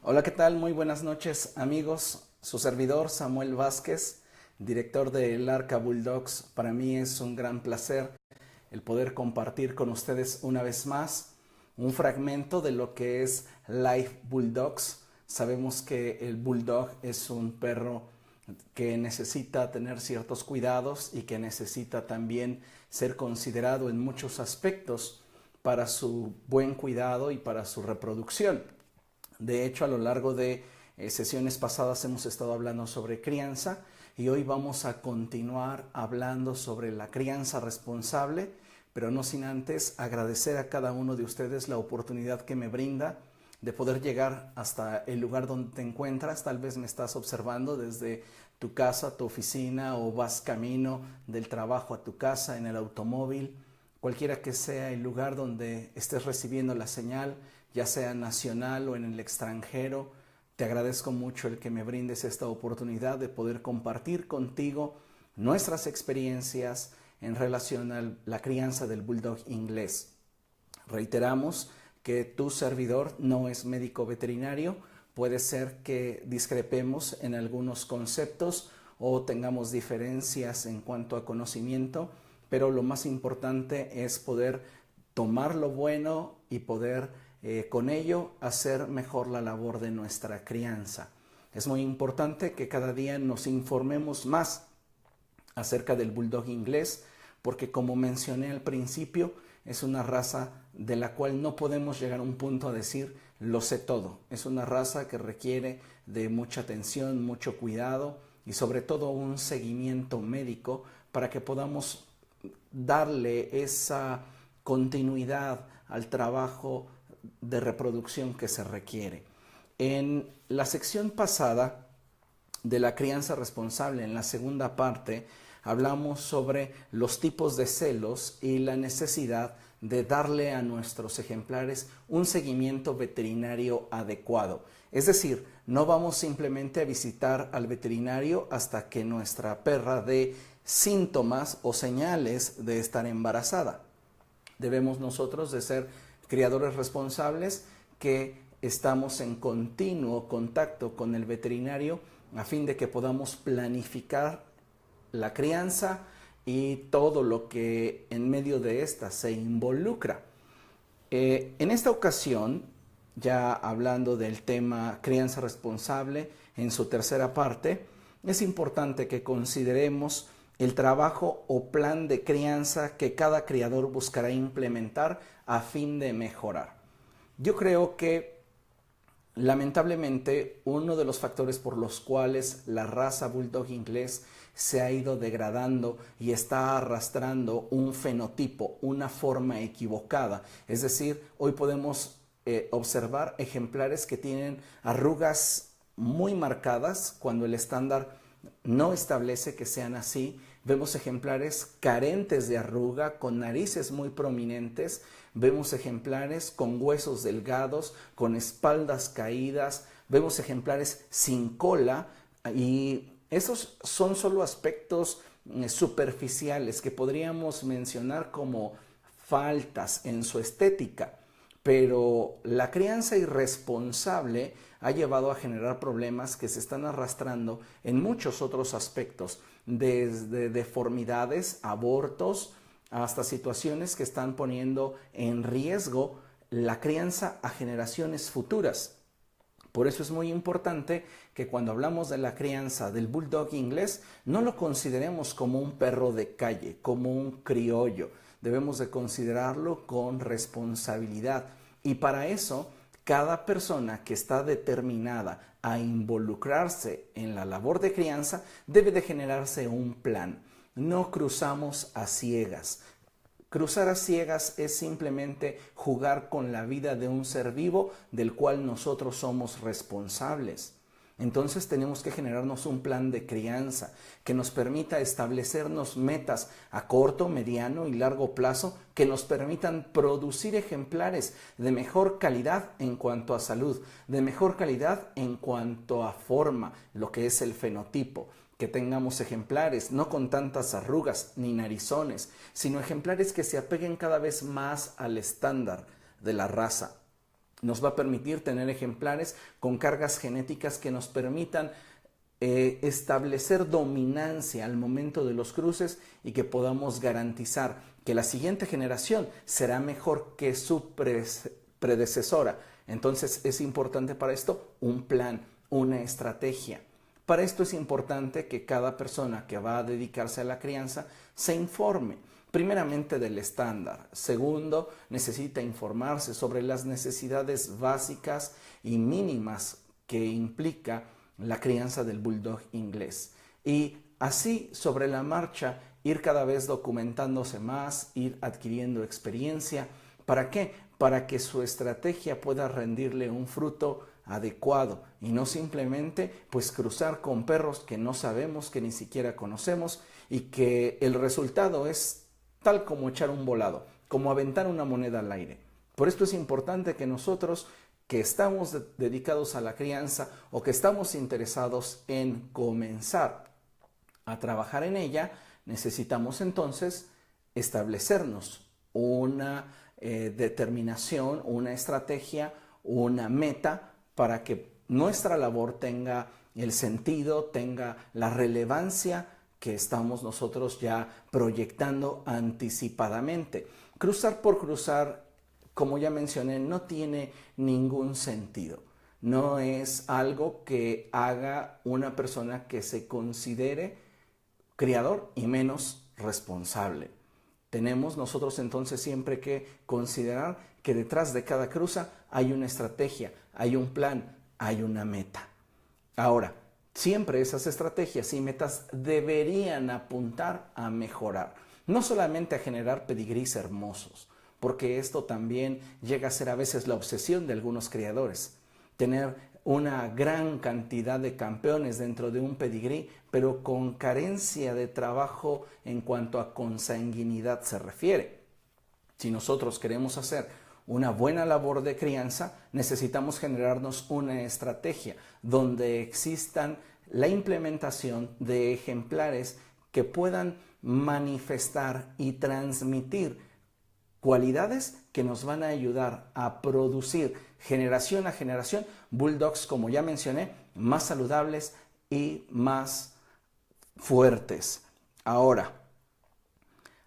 Hola, ¿qué tal? Muy buenas noches, amigos. Su servidor Samuel Vázquez, director de Larca Bulldogs. Para mí es un gran placer el poder compartir con ustedes una vez más un fragmento de lo que es Life Bulldogs. Sabemos que el Bulldog es un perro que necesita tener ciertos cuidados y que necesita también ser considerado en muchos aspectos para su buen cuidado y para su reproducción. De hecho, a lo largo de sesiones pasadas hemos estado hablando sobre crianza y hoy vamos a continuar hablando sobre la crianza responsable, pero no sin antes agradecer a cada uno de ustedes la oportunidad que me brinda de poder llegar hasta el lugar donde te encuentras. Tal vez me estás observando desde tu casa, tu oficina, o vas camino del trabajo a tu casa en el automóvil. Cualquiera que sea el lugar donde estés recibiendo la señal, ya sea nacional o en el extranjero, te agradezco mucho el que me brindes esta oportunidad de poder compartir contigo nuestras experiencias en relación a la crianza del bulldog inglés. Reiteramos que tu servidor no es médico veterinario. Puede ser que discrepemos en algunos conceptos o tengamos diferencias en cuanto a conocimiento, pero lo más importante es poder tomar lo bueno y poder con ello hacer mejor la labor de nuestra crianza. Es muy importante que cada día nos informemos más acerca del bulldog inglés, porque como mencioné al principio, es una raza de la cual no podemos llegar a un punto a decir lo sé todo. Es una raza que requiere de mucha atención, mucho cuidado y sobre todo un seguimiento médico para que podamos darle esa continuidad al trabajo de reproducción que se requiere. En la sección pasada de la crianza responsable, en la segunda parte, hablamos sobre los tipos de celos y la necesidad de darle a nuestros ejemplares un seguimiento veterinario adecuado. Es decir, no vamos simplemente a visitar al veterinario hasta que nuestra perra dé síntomas o señales de estar embarazada. Debemos nosotros de ser criadores responsables que estamos en continuo contacto con el veterinario a fin de que podamos planificar la crianza y todo lo que en medio de esta se involucra. En esta ocasión, ya hablando del tema crianza responsable, en su tercera parte, es importante que consideremos el trabajo o plan de crianza que cada criador buscará implementar a fin de mejorar. Yo creo que lamentablemente uno de los factores por los cuales la raza bulldog inglés se ha ido degradando y está arrastrando un fenotipo, una forma equivocada. Es decir, hoy podemos observar ejemplares que tienen arrugas muy marcadas cuando el estándar no establece que sean así. Vemos ejemplares carentes de arruga, con narices muy prominentes. Vemos ejemplares con huesos delgados, con espaldas caídas. Vemos ejemplares sin cola, y esos son solo aspectos superficiales que podríamos mencionar como faltas en su estética. Pero la crianza irresponsable ha llevado a generar problemas que se están arrastrando en muchos otros aspectos, desde deformidades, abortos, hasta situaciones que están poniendo en riesgo la crianza a generaciones futuras. Por eso es muy importante que cuando hablamos de la crianza del bulldog inglés no lo consideremos como un perro de calle, como un criollo. Debemos de considerarlo con responsabilidad, y para eso cada persona que está determinada a involucrarse en la labor de crianza debe de generarse un plan. No cruzamos a ciegas. Cruzar a ciegas es simplemente jugar con la vida de un ser vivo del cual nosotros somos responsables. Entonces tenemos que generarnos un plan de crianza que nos permita establecernos metas a corto, mediano y largo plazo que nos permitan producir ejemplares de mejor calidad en cuanto a salud, de mejor calidad en cuanto a forma, lo que es el fenotipo. Que tengamos ejemplares no con tantas arrugas ni narizones, sino ejemplares que se apeguen cada vez más al estándar de la raza. nos va a permitir tener ejemplares con cargas genéticas que nos permitan establecer dominancia al momento de los cruces y que podamos garantizar que la siguiente generación será mejor que su predecesora. Entonces es importante para esto un plan, una estrategia. Para esto es importante que cada persona que va a dedicarse a la crianza se informe. Primeramente del estándar. Segundo, necesita informarse sobre las necesidades básicas y mínimas que implica la crianza del bulldog inglés. Y así, sobre la marcha, ir cada vez documentándose más, ir adquiriendo experiencia. ¿Para qué? Para que su estrategia pueda rendirle un fruto adecuado y no simplemente pues cruzar con perros que no sabemos, que ni siquiera conocemos y que el resultado es tal como echar un volado, como aventar una moneda al aire. Por esto es importante que nosotros que estamos dedicados a la crianza o que estamos interesados en comenzar a trabajar en ella, necesitamos entonces establecernos una determinación, una estrategia, una meta para que nuestra labor tenga el sentido, tenga la relevancia que estamos nosotros ya proyectando anticipadamente. Cruzar por cruzar, como ya mencioné, no tiene ningún sentido. No es algo que haga una persona que se considere criador y menos responsable. Tenemos nosotros entonces siempre que considerar que detrás de cada cruza hay una estrategia, hay un plan, hay una meta. Ahora, siempre esas estrategias y metas deberían apuntar a mejorar, no solamente a generar pedigrís hermosos, porque esto también llega a ser a veces la obsesión de algunos criadores, tener una gran cantidad de campeones dentro de un pedigrí, pero con carencia de trabajo en cuanto a consanguinidad se refiere. Si nosotros queremos hacer una buena labor de crianza, necesitamos generarnos una estrategia donde existan la implementación de ejemplares que puedan manifestar y transmitir cualidades que nos van a ayudar a producir generación a generación bulldogs, como ya mencioné, más saludables y más fuertes. Ahora,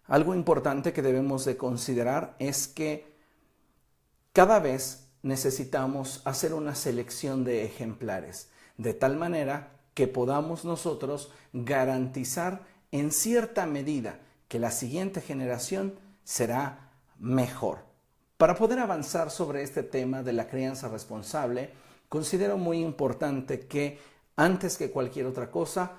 algo importante que debemos de considerar es que cada vez necesitamos hacer una selección de ejemplares, de tal manera que podamos nosotros garantizar en cierta medida que la siguiente generación será mejor. Para poder avanzar sobre este tema de la crianza responsable, considero muy importante que antes que cualquier otra cosa,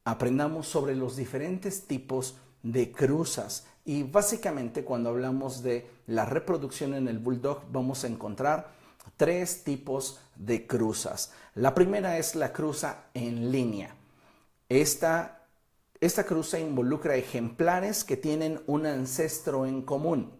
aprendamos sobre los diferentes tipos de cruzas. Y básicamente cuando hablamos de la reproducción en el bulldog vamos a encontrar tres tipos de cruzas. La primera es la cruza en línea. Esta cruza involucra ejemplares que tienen un ancestro en común.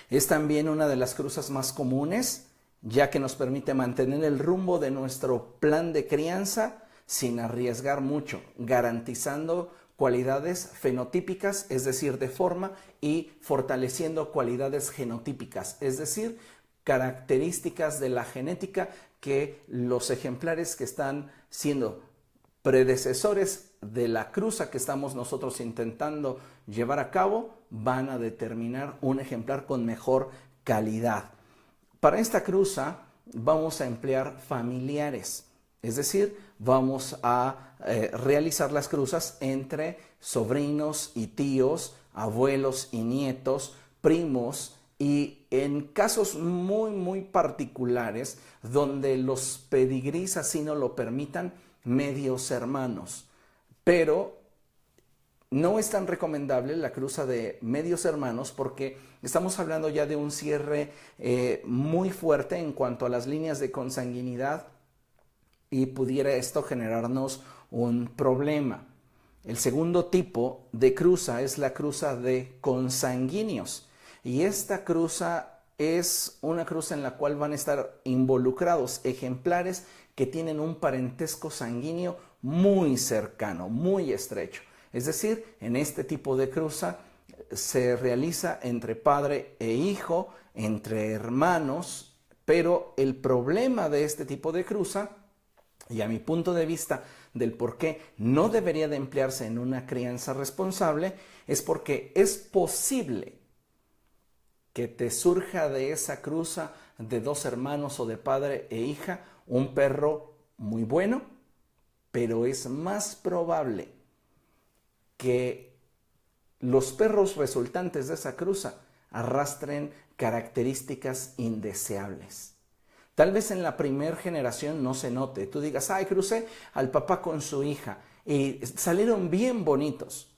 Es también una de las cruzas más comunes, ya que nos permite mantener el rumbo de nuestro plan de crianza sin arriesgar mucho, garantizando cualidades fenotípicas, es decir, de forma, y fortaleciendo cualidades genotípicas, es decir, características de la genética que los ejemplares que están siendo predecesores de la cruza que estamos nosotros intentando llevar a cabo van a determinar un ejemplar con mejor calidad. Para esta cruza vamos a emplear familiares, es decir, vamos a realizar las cruzas entre sobrinos y tíos, abuelos y nietos, primos y en casos muy particulares donde los pedigrís así no lo permitan, medios hermanos. Pero no es tan recomendable la cruza de medios hermanos porque estamos hablando ya de un cierre muy fuerte en cuanto a las líneas de consanguinidad y pudiera esto generarnos un problema. El segundo tipo de cruza es la cruza de consanguíneos y esta cruza es una cruza en la cual van a estar involucrados ejemplares que tienen un parentesco sanguíneo muy cercano, muy estrecho. Es decir, en este tipo de cruza se realiza entre padre e hijo, entre hermanos Pero el problema de este tipo de cruza, y a mi punto de vista del por qué no debería de emplearse en una crianza responsable, es porque es posible que te surja de esa cruza de dos hermanos o de padre e hija un perro muy bueno, pero es más probable que los perros resultantes de esa cruza arrastren características indeseables. Tal vez en la primera generación no se note. Tú digas, ay, crucé al papá con su hija y salieron bien bonitos.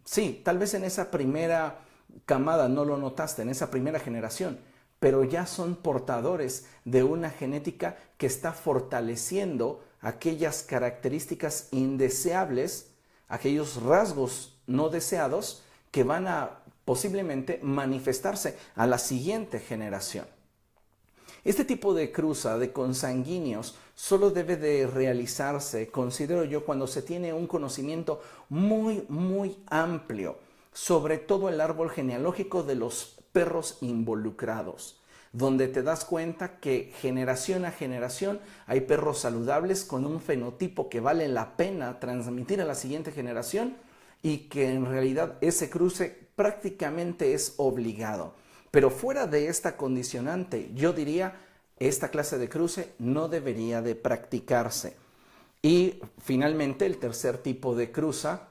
Sí, tal vez en esa primera camada no lo notaste, en esa primera generación, pero ya son portadores de una genética que está fortaleciendo aquellas características indeseables, aquellos rasgos no deseados que van a posiblemente manifestarse a la siguiente generación. Este tipo de cruza de consanguíneos solo debe de realizarse, considero yo, cuando se tiene un conocimiento muy amplio sobre todo el árbol genealógico de los perros involucrados, donde te das cuenta que generación a generación hay perros saludables con un fenotipo que vale la pena transmitir a la siguiente generación y que en realidad ese cruce prácticamente es obligado. Pero fuera de esta condicionante, yo diría, esta clase de cruce no debería de practicarse. Y finalmente, el tercer tipo de cruza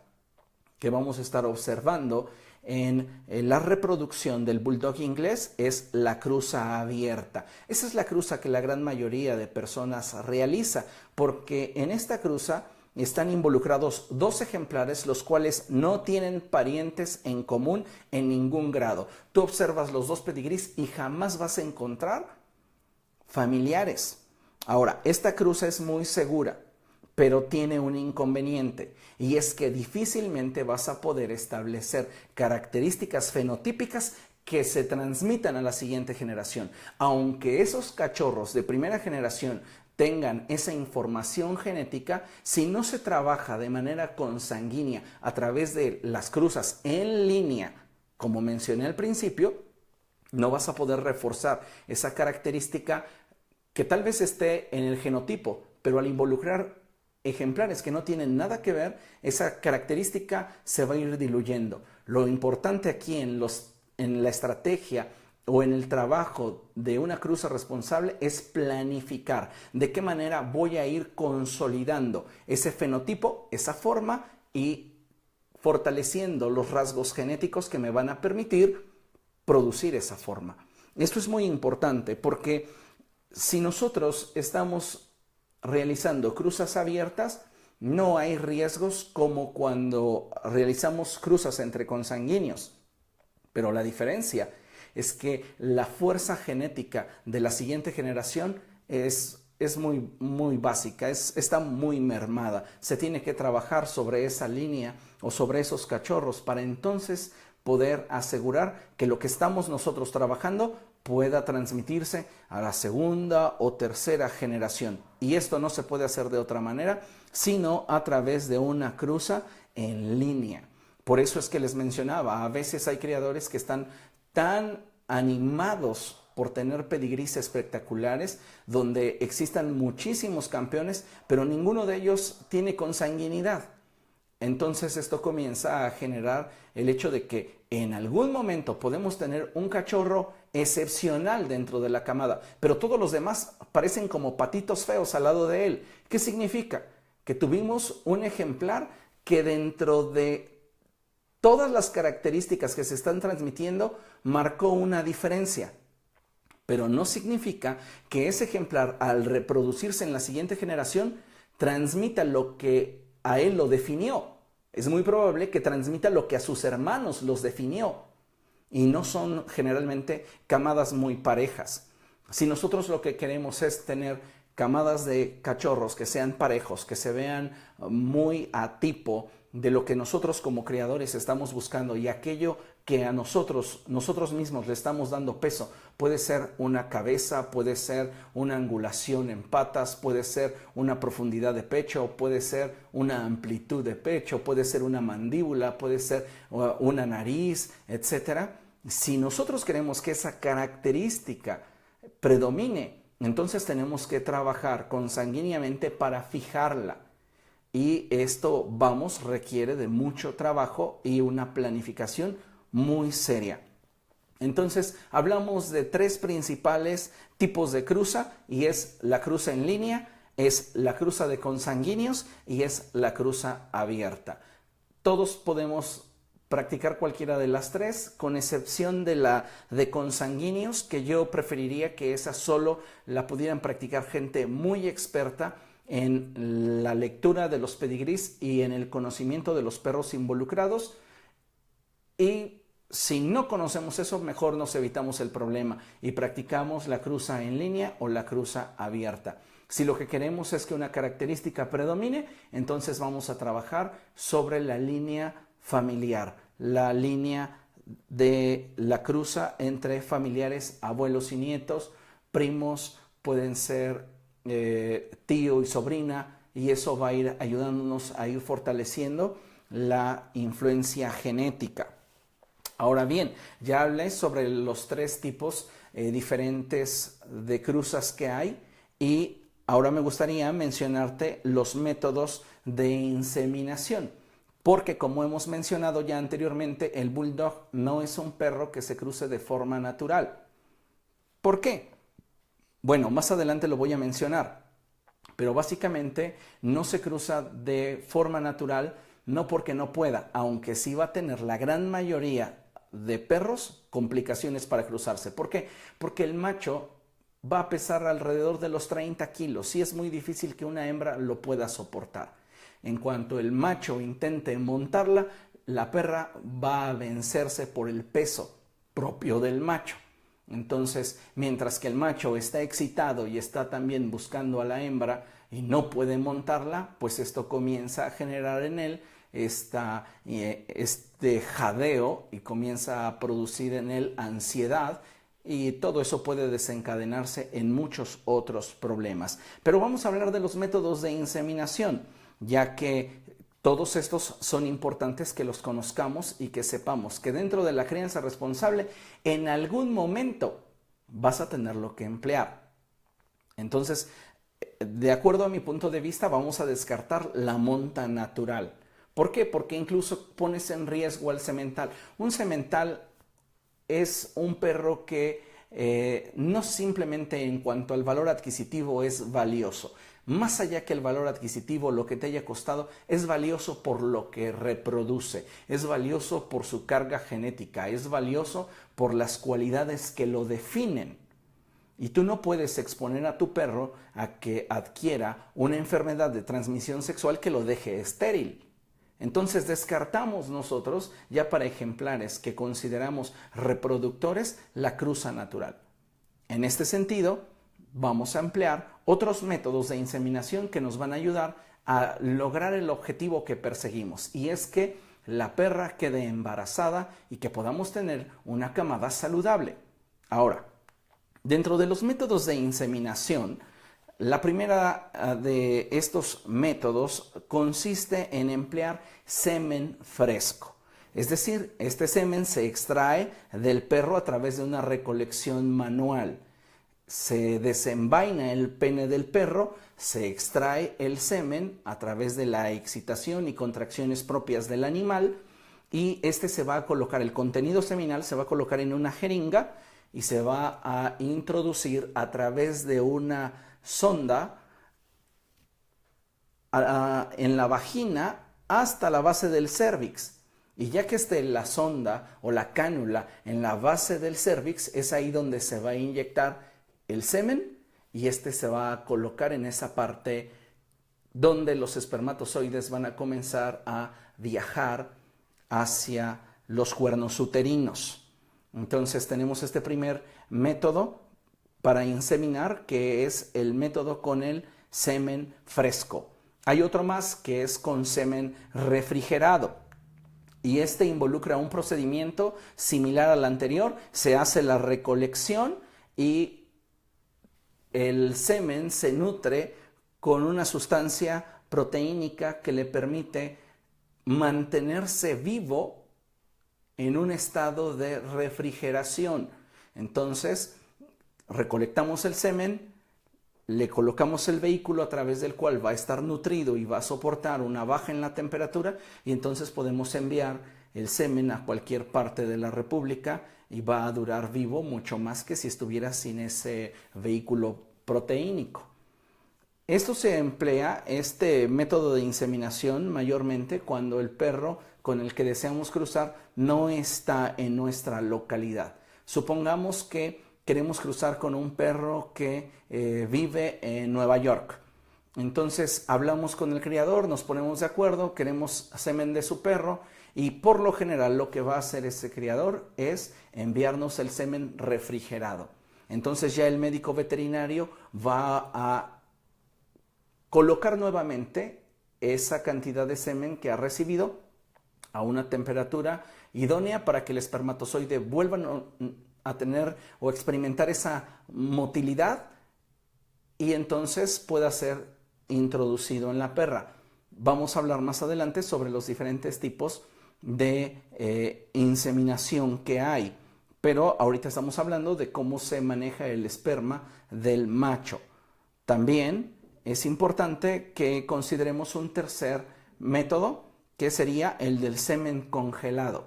que vamos a estar observando en la reproducción del bulldog inglés es la cruza abierta. Esa es la cruza que la gran mayoría de personas realiza, porque en esta cruza están involucrados dos ejemplares, los cuales no tienen parientes en común en ningún grado. Tú observas los dos pedigrís y jamás vas a encontrar familiares. Ahora, esta cruza es muy segura, pero tiene un inconveniente, y es que difícilmente vas a poder establecer características fenotípicas que se transmitan a la siguiente generación. Aunque esos cachorros de primera generación tengan esa información genética, si no se trabaja de manera consanguínea a través de las cruzas en línea, como mencioné al principio, no vas a poder reforzar esa característica que tal vez esté en el genotipo, pero al involucrar ejemplares que no tienen nada que ver, esa característica se va a ir diluyendo. Lo importante aquí en la estrategia o en el trabajo de una cruza responsable es planificar de qué manera voy a ir consolidando ese fenotipo, esa forma, y fortaleciendo los rasgos genéticos que me van a permitir producir esa forma. Esto es muy importante porque si nosotros estamos realizando cruzas abiertas, no hay riesgos como cuando realizamos cruzas entre consanguíneos, pero la diferencia es que la fuerza genética de la siguiente generación es muy básica, está muy mermada. Se tiene que trabajar sobre esa línea o sobre esos cachorros para entonces poder asegurar que lo que estamos nosotros trabajando pueda transmitirse a la segunda o tercera generación. Y esto no se puede hacer de otra manera, sino a través de una cruza en línea. Por eso es que les mencionaba, a veces hay criadores que están tan animados por tener pedigrís espectaculares, donde existan muchísimos campeones, pero ninguno de ellos tiene consanguinidad. Entonces esto comienza a generar el hecho de que en algún momento podemos tener un cachorro excepcional dentro de la camada, pero todos los demás parecen como patitos feos al lado de él. ¿Qué significa? Que tuvimos un ejemplar que dentro de todas las características que se están transmitiendo marcó una diferencia, pero no significa que ese ejemplar al reproducirse en la siguiente generación transmita lo que a él lo definió. Es muy probable que transmita lo que a sus hermanos los definió, y no son generalmente camadas muy parejas. Si nosotros lo que queremos es tener camadas de cachorros que sean parejos, que se vean muy a tipo de lo que nosotros como criadores estamos buscando, y aquello que a nosotros mismos le estamos dando peso, puede ser una cabeza, puede ser una angulación en patas, puede ser una profundidad de pecho, puede ser una amplitud de pecho, puede ser una mandíbula, puede ser una nariz, etc. Si nosotros queremos que esa característica predomine. Entonces tenemos que trabajar consanguíneamente para fijarla. Y esto, requiere de mucho trabajo y una planificación muy seria. Entonces, hablamos de 3 principales tipos de cruza, y es la cruza en línea, es la cruza de consanguíneos y es la cruza abierta. Todos podemos practicar cualquiera de las 3, con excepción de la de consanguíneos, que yo preferiría que esa solo la pudieran practicar gente muy experta en la lectura de los pedigrís y en el conocimiento de los perros involucrados. Y si no conocemos eso, mejor nos evitamos el problema y practicamos la cruza en línea o la cruza abierta. Si lo que queremos es que una característica predomine, entonces vamos a trabajar sobre la línea familiar, la línea de la cruza entre familiares, abuelos y nietos, primos, pueden ser tío y sobrina, y eso va a ir ayudándonos a ir fortaleciendo la influencia genética. Ahora bien, ya hablé sobre los 3 tipos diferentes de cruzas que hay, y ahora me gustaría mencionarte los métodos de inseminación, porque como hemos mencionado ya anteriormente, el Bulldog no es un perro que se cruce de forma natural. ¿Por qué? Bueno, más adelante lo voy a mencionar, pero básicamente no se cruza de forma natural, no porque no pueda, aunque sí va a tener la gran mayoría de perros complicaciones para cruzarse. ¿Por qué? Porque el macho va a pesar alrededor de los 30 kilos y es muy difícil que una hembra lo pueda soportar. En cuanto el macho intente montarla, la perra va a vencerse por el peso propio del macho. Entonces, mientras que el macho está excitado y está también buscando a la hembra y no puede montarla, pues esto comienza a generar en él este jadeo y comienza a producir en él ansiedad, y todo eso puede desencadenarse en muchos otros problemas. Pero vamos a hablar de los métodos de inseminación, ya que todos estos son importantes que los conozcamos y que sepamos que dentro de la crianza responsable en algún momento vas a tenerlo que emplear. Entonces, de acuerdo a mi punto de vista, vamos a descartar la monta natural. ¿Por qué? Porque incluso pones en riesgo al semental. Un semental es un perro que no simplemente en cuanto al valor adquisitivo es valioso. Más allá que el valor adquisitivo, lo que te haya costado, es valioso por lo que reproduce, es valioso por su carga genética, es valioso por las cualidades que lo definen. Y tú no puedes exponer a tu perro a que adquiera una enfermedad de transmisión sexual que lo deje estéril. Entonces descartamos nosotros, ya para ejemplares que consideramos reproductores, la cruza natural. En este sentido, vamos a emplear otros métodos de inseminación que nos van a ayudar a lograr el objetivo que perseguimos, y es que la perra quede embarazada y que podamos tener una camada saludable. Ahora, dentro de los métodos de inseminación, la primera de estos métodos consiste en emplear semen fresco. Es decir, este semen se extrae del perro a través de una recolección manual. Se desenvaina el pene del perro, se extrae el semen a través de la excitación y contracciones propias del animal, y este se va a colocar, el contenido seminal se va a colocar en una jeringa y se va a introducir a través de una sonda en la vagina hasta la base del cérvix. Y ya que esté la sonda o la cánula en la base del cérvix, es ahí donde se va a inyectar el semen, y este se va a colocar en esa parte donde los espermatozoides van a comenzar a viajar hacia los cuernos uterinos. Entonces tenemos este primer método para inseminar, que es el método con el semen fresco. Hay otro más que es con semen refrigerado, y este involucra un procedimiento similar al anterior. Se hace la recolección y el semen se nutre con una sustancia proteínica que le permite mantenerse vivo en un estado de refrigeración. Entonces, recolectamos el semen, le colocamos el vehículo a través del cual va a estar nutrido y va a soportar una baja en la temperatura, y entonces podemos enviar el semen a cualquier parte de la República y va a durar vivo mucho más que si estuviera sin ese vehículo proteínico. Esto se emplea, este método de inseminación, mayormente cuando el perro con el que deseamos cruzar no está en nuestra localidad. Supongamos que queremos cruzar con un perro que vive en Nueva York. Entonces hablamos con el criador, nos ponemos de acuerdo, queremos semen de su perro, y por lo general lo que va a hacer ese criador es enviarnos el semen refrigerado. Entonces ya el médico veterinario va a colocar nuevamente esa cantidad de semen que ha recibido a una temperatura idónea para que el espermatozoide vuelva a tener o experimentar esa motilidad y entonces pueda ser introducido en la perra. Vamos a hablar más adelante sobre los diferentes tipos de inseminación que hay, pero ahorita estamos hablando de cómo se maneja el esperma del macho. También es importante que consideremos un tercer método, que sería el del semen congelado.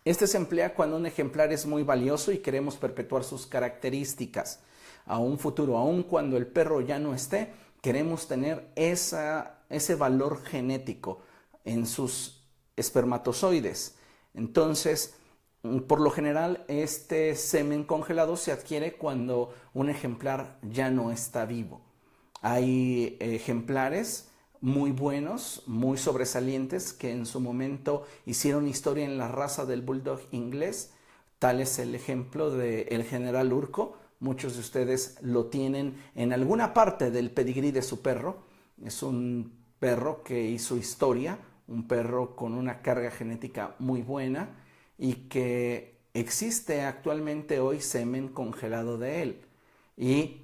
Este se emplea cuando un ejemplar es muy valioso y queremos perpetuar sus características a un futuro. Aun cuando el perro ya no esté, queremos tener ese valor genético en sus espermatozoides. Entonces, por lo general, este semen congelado se adquiere cuando un ejemplar ya no está vivo. Hay ejemplares muy buenos, muy sobresalientes, que en su momento hicieron historia en la raza del bulldog inglés. Tal es el ejemplo del general Urco. Muchos de ustedes lo tienen en alguna parte del pedigrí de su perro. Es un perro que hizo historia, un perro con una carga genética muy buena y que existe actualmente hoy semen congelado de él. Y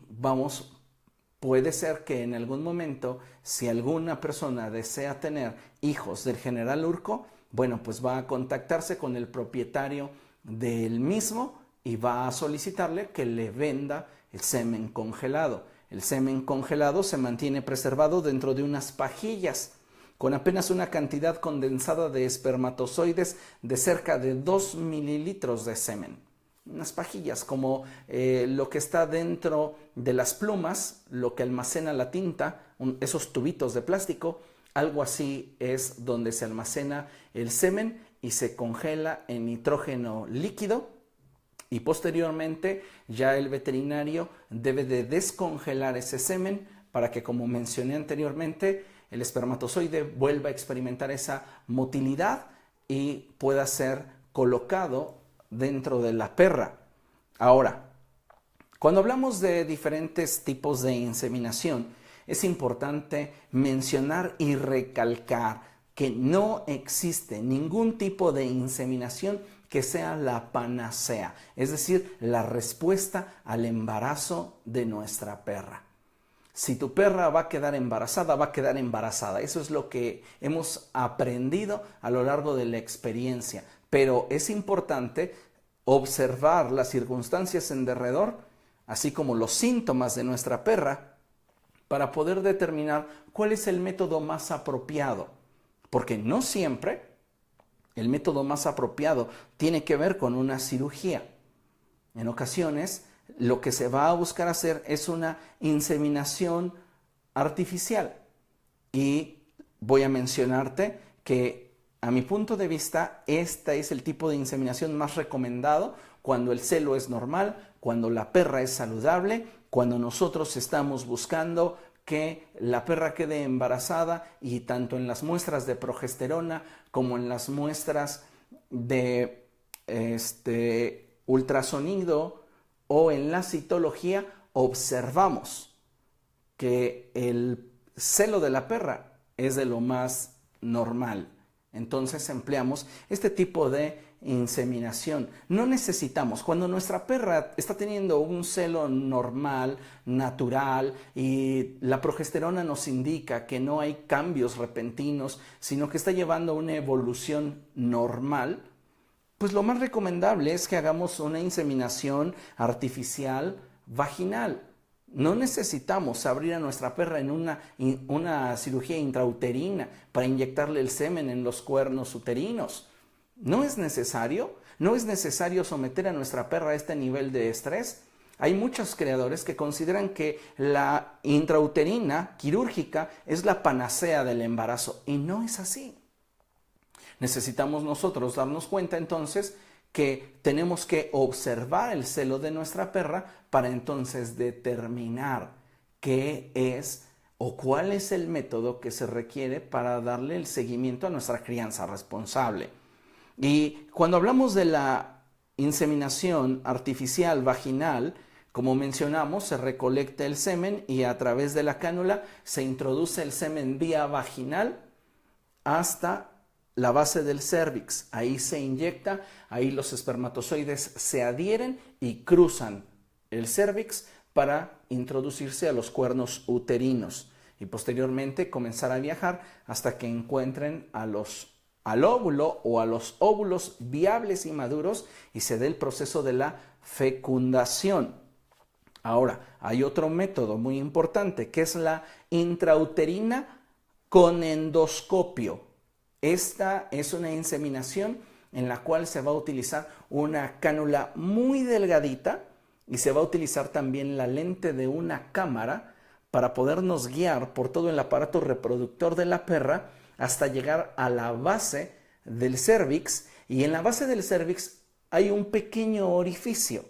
puede ser que en algún momento, si alguna persona desea tener hijos del general Urco, bueno, pues va a contactarse con el propietario del mismo y va a solicitarle que le venda el semen congelado. El semen congelado se mantiene preservado dentro de unas pajillas con apenas una cantidad condensada de espermatozoides de cerca de 2 mililitros de semen. Unas pajillas como lo que está dentro de las plumas, lo que almacena la tinta, esos tubitos de plástico, algo así es donde se almacena el semen y se congela en nitrógeno líquido, y posteriormente ya el veterinario debe de descongelar ese semen para que, como mencioné anteriormente, el espermatozoide vuelva a experimentar esa motilidad y pueda ser colocado dentro de la perra. Ahora, cuando hablamos de diferentes tipos de inseminación, es importante mencionar y recalcar que no existe ningún tipo de inseminación que sea la panacea, es decir, la respuesta al embarazo de nuestra perra. Si tu perra va a quedar embarazada, va a quedar embarazada. Eso es lo que hemos aprendido a lo largo de la experiencia. Pero es importante observar las circunstancias en derredor, así como los síntomas de nuestra perra, para poder determinar cuál es el método más apropiado. Porque no siempre el método más apropiado tiene que ver con una cirugía. En ocasiones, lo que se va a buscar hacer es una inseminación artificial. Y voy a mencionarte que, a mi punto de vista, este es el tipo de inseminación más recomendado cuando el celo es normal, cuando la perra es saludable, cuando nosotros estamos buscando que la perra quede embarazada, y tanto en las muestras de progesterona como en las muestras de ultrasonido o en la citología observamos que el celo de la perra es de lo más normal. Entonces empleamos este tipo de inseminación. No necesitamos, cuando nuestra perra está teniendo un celo normal, natural, y la progesterona nos indica que no hay cambios repentinos, sino que está llevando una evolución normal, pues lo más recomendable es que hagamos una inseminación artificial vaginal. No necesitamos abrir a nuestra perra en una cirugía intrauterina para inyectarle el semen en los cuernos uterinos. No es necesario. No es necesario someter a nuestra perra a este nivel de estrés. Hay muchos creadores que consideran que la intrauterina quirúrgica es la panacea del embarazo y no es así. Necesitamos nosotros darnos cuenta entonces que tenemos que observar el celo de nuestra perra para entonces determinar qué es o cuál es el método que se requiere para darle el seguimiento a nuestra crianza responsable. Y cuando hablamos de la inseminación artificial vaginal, como mencionamos, se recolecta el semen y a través de la cánula se introduce el semen vía vaginal hasta la base del cérvix. Ahí se inyecta, ahí los espermatozoides se adhieren y cruzan el cérvix para introducirse a los cuernos uterinos y posteriormente comenzar a viajar hasta que encuentren al óvulo o a los óvulos viables y maduros y se dé el proceso de la fecundación. Ahora, hay otro método muy importante que es la intrauterina con endoscopio. Esta es una inseminación en la cual se va a utilizar una cánula muy delgadita y se va a utilizar también la lente de una cámara para podernos guiar por todo el aparato reproductor de la perra hasta llegar a la base del cérvix, y en la base del cérvix hay un pequeño orificio.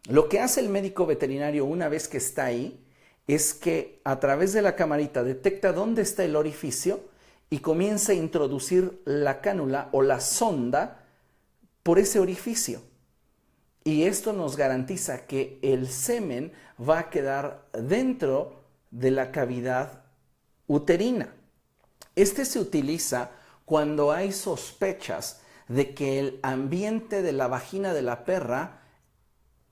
Lo que hace el médico veterinario una vez que está ahí es que a través de la camarita detecta dónde está el orificio y comienza a introducir la cánula o la sonda por ese orificio. Y esto nos garantiza que el semen va a quedar dentro de la cavidad uterina. Este se utiliza cuando hay sospechas de que el ambiente de la vagina de la perra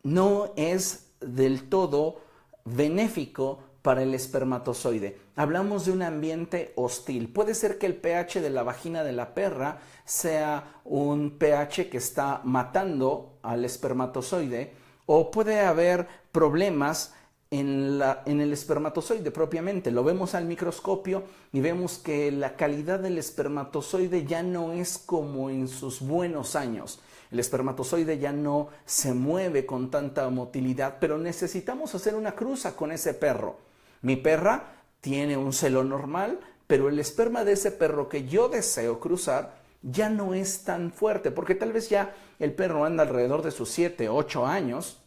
no es del todo benéfico para el espermatozoide. Hablamos de un ambiente hostil. Puede ser que el pH de la vagina de la perra sea un pH que está matando al espermatozoide, o puede haber problemas en el espermatozoide propiamente. Lo vemos al microscopio y vemos que la calidad del espermatozoide ya no es como en sus buenos años. El espermatozoide ya no se mueve con tanta motilidad, pero necesitamos hacer una cruza con ese perro. Mi perra tiene un celo normal, pero el esperma de ese perro que yo deseo cruzar ya no es tan fuerte, porque tal vez ya el perro anda alrededor de sus 7, 8 años.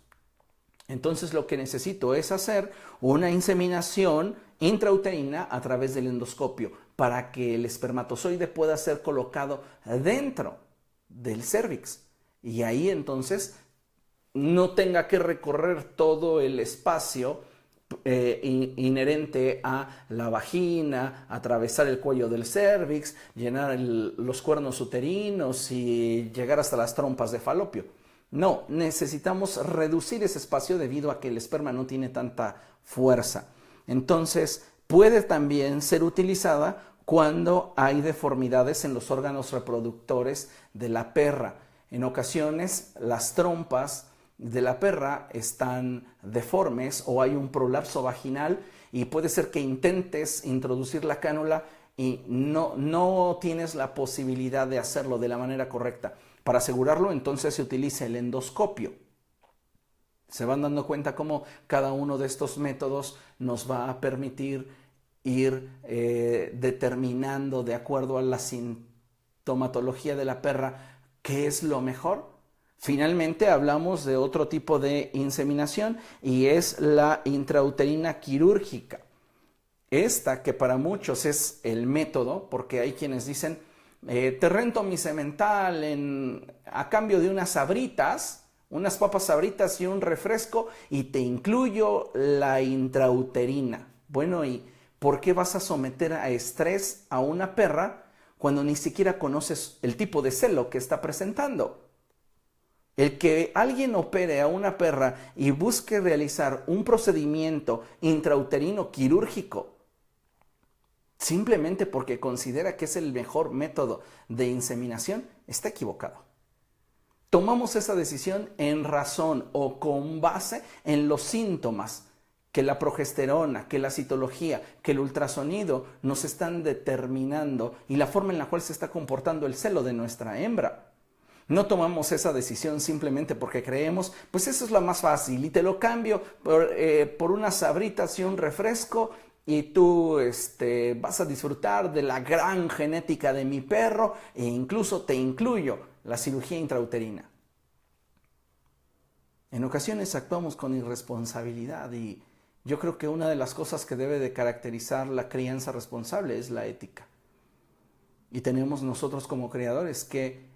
Entonces lo que necesito es hacer una inseminación intrauterina a través del endoscopio para que el espermatozoide pueda ser colocado dentro del cérvix y ahí entonces no tenga que recorrer todo el espacio inherente a la vagina, atravesar el cuello del cérvix, llenar los cuernos uterinos y llegar hasta las trompas de falopio. No, necesitamos reducir ese espacio debido a que el esperma no tiene tanta fuerza. Entonces, puede también ser utilizada cuando hay deformidades en los órganos reproductores de la perra. En ocasiones, las trompas de la perra están deformes o hay un prolapso vaginal y puede ser que intentes introducir la cánula y no tienes la posibilidad de hacerlo de la manera correcta. Para asegurarlo, entonces se utiliza el endoscopio. Se van dando cuenta cómo cada uno de estos métodos nos va a permitir ir determinando de acuerdo a la sintomatología de la perra qué es lo mejor. Finalmente hablamos de otro tipo de inseminación y es la intrauterina quirúrgica. Esta que para muchos es el método, porque hay quienes dicen te rento mi semental a cambio de unas sabritas, unas papas sabritas y un refresco y te incluyo la intrauterina. Bueno, ¿y por qué vas a someter a estrés a una perra cuando ni siquiera conoces el tipo de celo que está presentando? El que alguien opere a una perra y busque realizar un procedimiento intrauterino quirúrgico simplemente porque considera que es el mejor método de inseminación, está equivocado. Tomamos esa decisión en razón o con base en los síntomas que la progesterona, que la citología, que el ultrasonido nos están determinando y la forma en la cual se está comportando el celo de nuestra hembra. No tomamos esa decisión simplemente porque creemos, pues eso es lo más fácil y te lo cambio por unas sabritas y un refresco y tú vas a disfrutar de la gran genética de mi perro e incluso te incluyo la cirugía intrauterina. En ocasiones actuamos con irresponsabilidad y yo creo que una de las cosas que debe de caracterizar la crianza responsable es la ética. Y tenemos nosotros como criadores que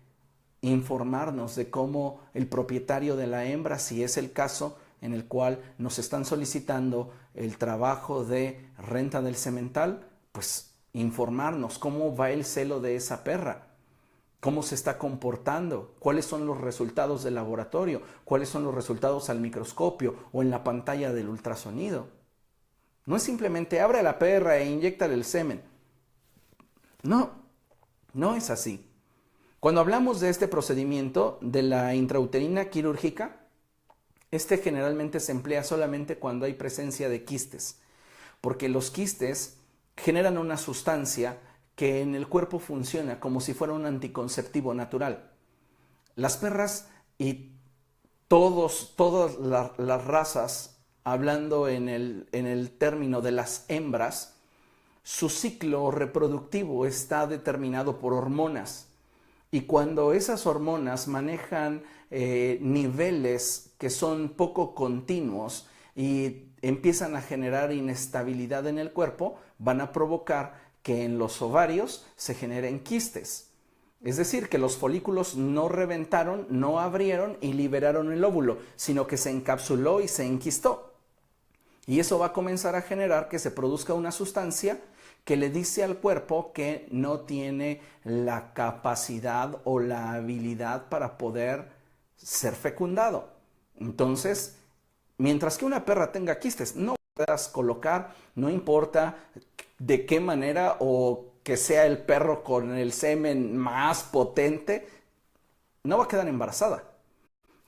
informarnos de cómo el propietario de la hembra, si es el caso en el cual nos están solicitando el trabajo de renta del semental, pues informarnos cómo va el celo de esa perra, cómo se está comportando, cuáles son los resultados del laboratorio, cuáles son los resultados al microscopio o en la pantalla del ultrasonido. No es simplemente abre a la perra e inyéctale el semen. No, no es así. Cuando hablamos de este procedimiento de la intrauterina quirúrgica, generalmente se emplea solamente cuando hay presencia de quistes, porque los quistes generan una sustancia que en el cuerpo funciona como si fuera un anticonceptivo natural. Las perras y todas las razas, hablando en el término de las hembras, su ciclo reproductivo está determinado por hormonas. Y cuando esas hormonas manejan niveles que son poco continuos y empiezan a generar inestabilidad en el cuerpo, van a provocar que en los ovarios se generen quistes. Es decir, que los folículos no reventaron, no abrieron y liberaron el óvulo, sino que se encapsuló y se enquistó. Y eso va a comenzar a generar que se produzca una sustancia que le dice al cuerpo que no tiene la capacidad o la habilidad para poder ser fecundado. Entonces, mientras que una perra tenga quistes, no puedas colocar, no importa de qué manera o que sea el perro con el semen más potente, no va a quedar embarazada.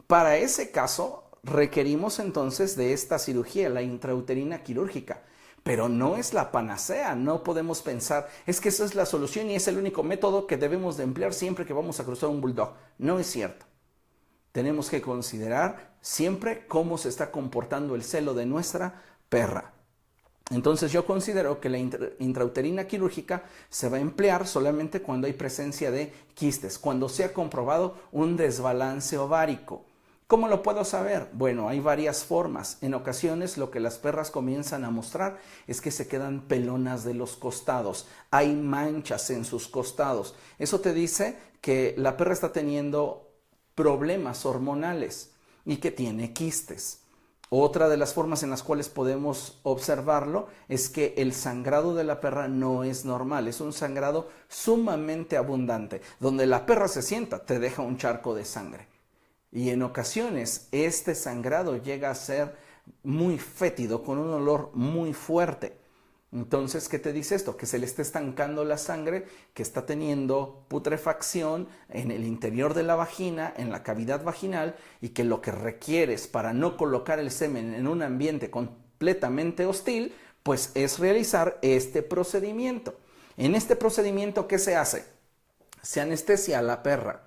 Para ese caso, requerimos entonces de esta cirugía, la intrauterina quirúrgica. Pero no es la panacea, no podemos pensar, es que esa es la solución y es el único método que debemos de emplear siempre que vamos a cruzar un bulldog. No es cierto. Tenemos que considerar siempre cómo se está comportando el celo de nuestra perra. Entonces yo considero que la intrauterina quirúrgica se va a emplear solamente cuando hay presencia de quistes, cuando se ha comprobado un desbalance ovárico. ¿Cómo lo puedo saber? Bueno, hay varias formas. En ocasiones lo que las perras comienzan a mostrar es que se quedan pelonas de los costados. Hay manchas en sus costados. Eso te dice que la perra está teniendo problemas hormonales y que tiene quistes. Otra de las formas en las cuales podemos observarlo es que el sangrado de la perra no es normal. Es un sangrado sumamente abundante. Donde la perra se sienta, te deja un charco de sangre. Y en ocasiones este sangrado llega a ser muy fétido, con un olor muy fuerte. Entonces, ¿qué te dice esto? Que se le está estancando la sangre, que está teniendo putrefacción en el interior de la vagina, en la cavidad vaginal, y que lo que requieres para no colocar el semen en un ambiente completamente hostil, pues es realizar este procedimiento. En este procedimiento, ¿qué se hace? Se anestesia a la perra.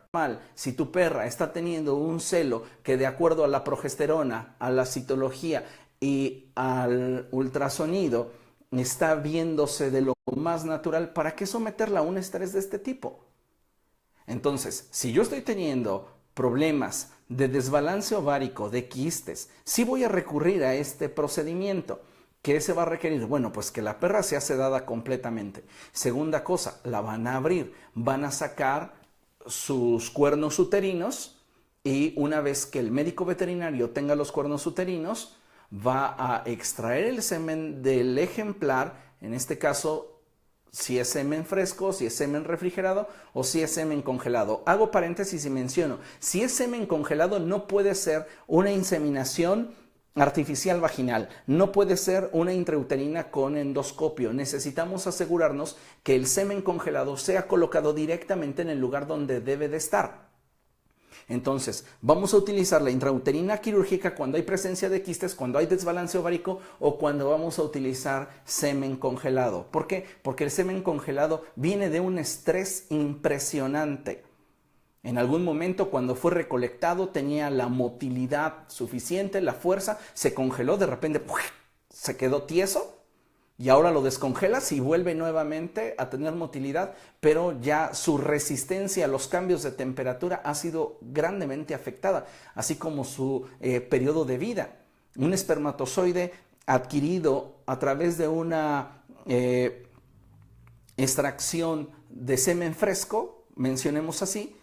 Si tu perra está teniendo un celo que de acuerdo a la progesterona, a la citología y al ultrasonido está viéndose de lo más natural, ¿para qué someterla a un estrés de este tipo? Entonces, si yo estoy teniendo problemas de desbalance ovárico, de quistes, sí voy a recurrir a este procedimiento. ¿Qué se va a requerir? Bueno, pues que la perra sea sedada completamente. Segunda cosa, la van a abrir, van a sacar sus cuernos uterinos y una vez que el médico veterinario tenga los cuernos uterinos, va a extraer el semen del ejemplar, en este caso, si es semen fresco, si es semen refrigerado o si es semen congelado. Hago paréntesis y menciono, si es semen congelado no puede ser una inseminación artificial vaginal, no puede ser una intrauterina con endoscopio. Necesitamos asegurarnos que el semen congelado sea colocado directamente en el lugar donde debe de estar. Entonces, vamos a utilizar la intrauterina quirúrgica cuando hay presencia de quistes, cuando hay desbalance ovárico o cuando vamos a utilizar semen congelado. ¿Por qué? Porque el semen congelado viene de un estrés impresionante. En algún momento cuando fue recolectado tenía la motilidad suficiente, la fuerza, se congeló, de repente se quedó tieso. Y ahora lo descongelas y vuelve nuevamente a tener motilidad, pero ya su resistencia a los cambios de temperatura ha sido grandemente afectada, así como su periodo de vida. Un espermatozoide adquirido a través de una extracción de semen fresco, mencionemos así,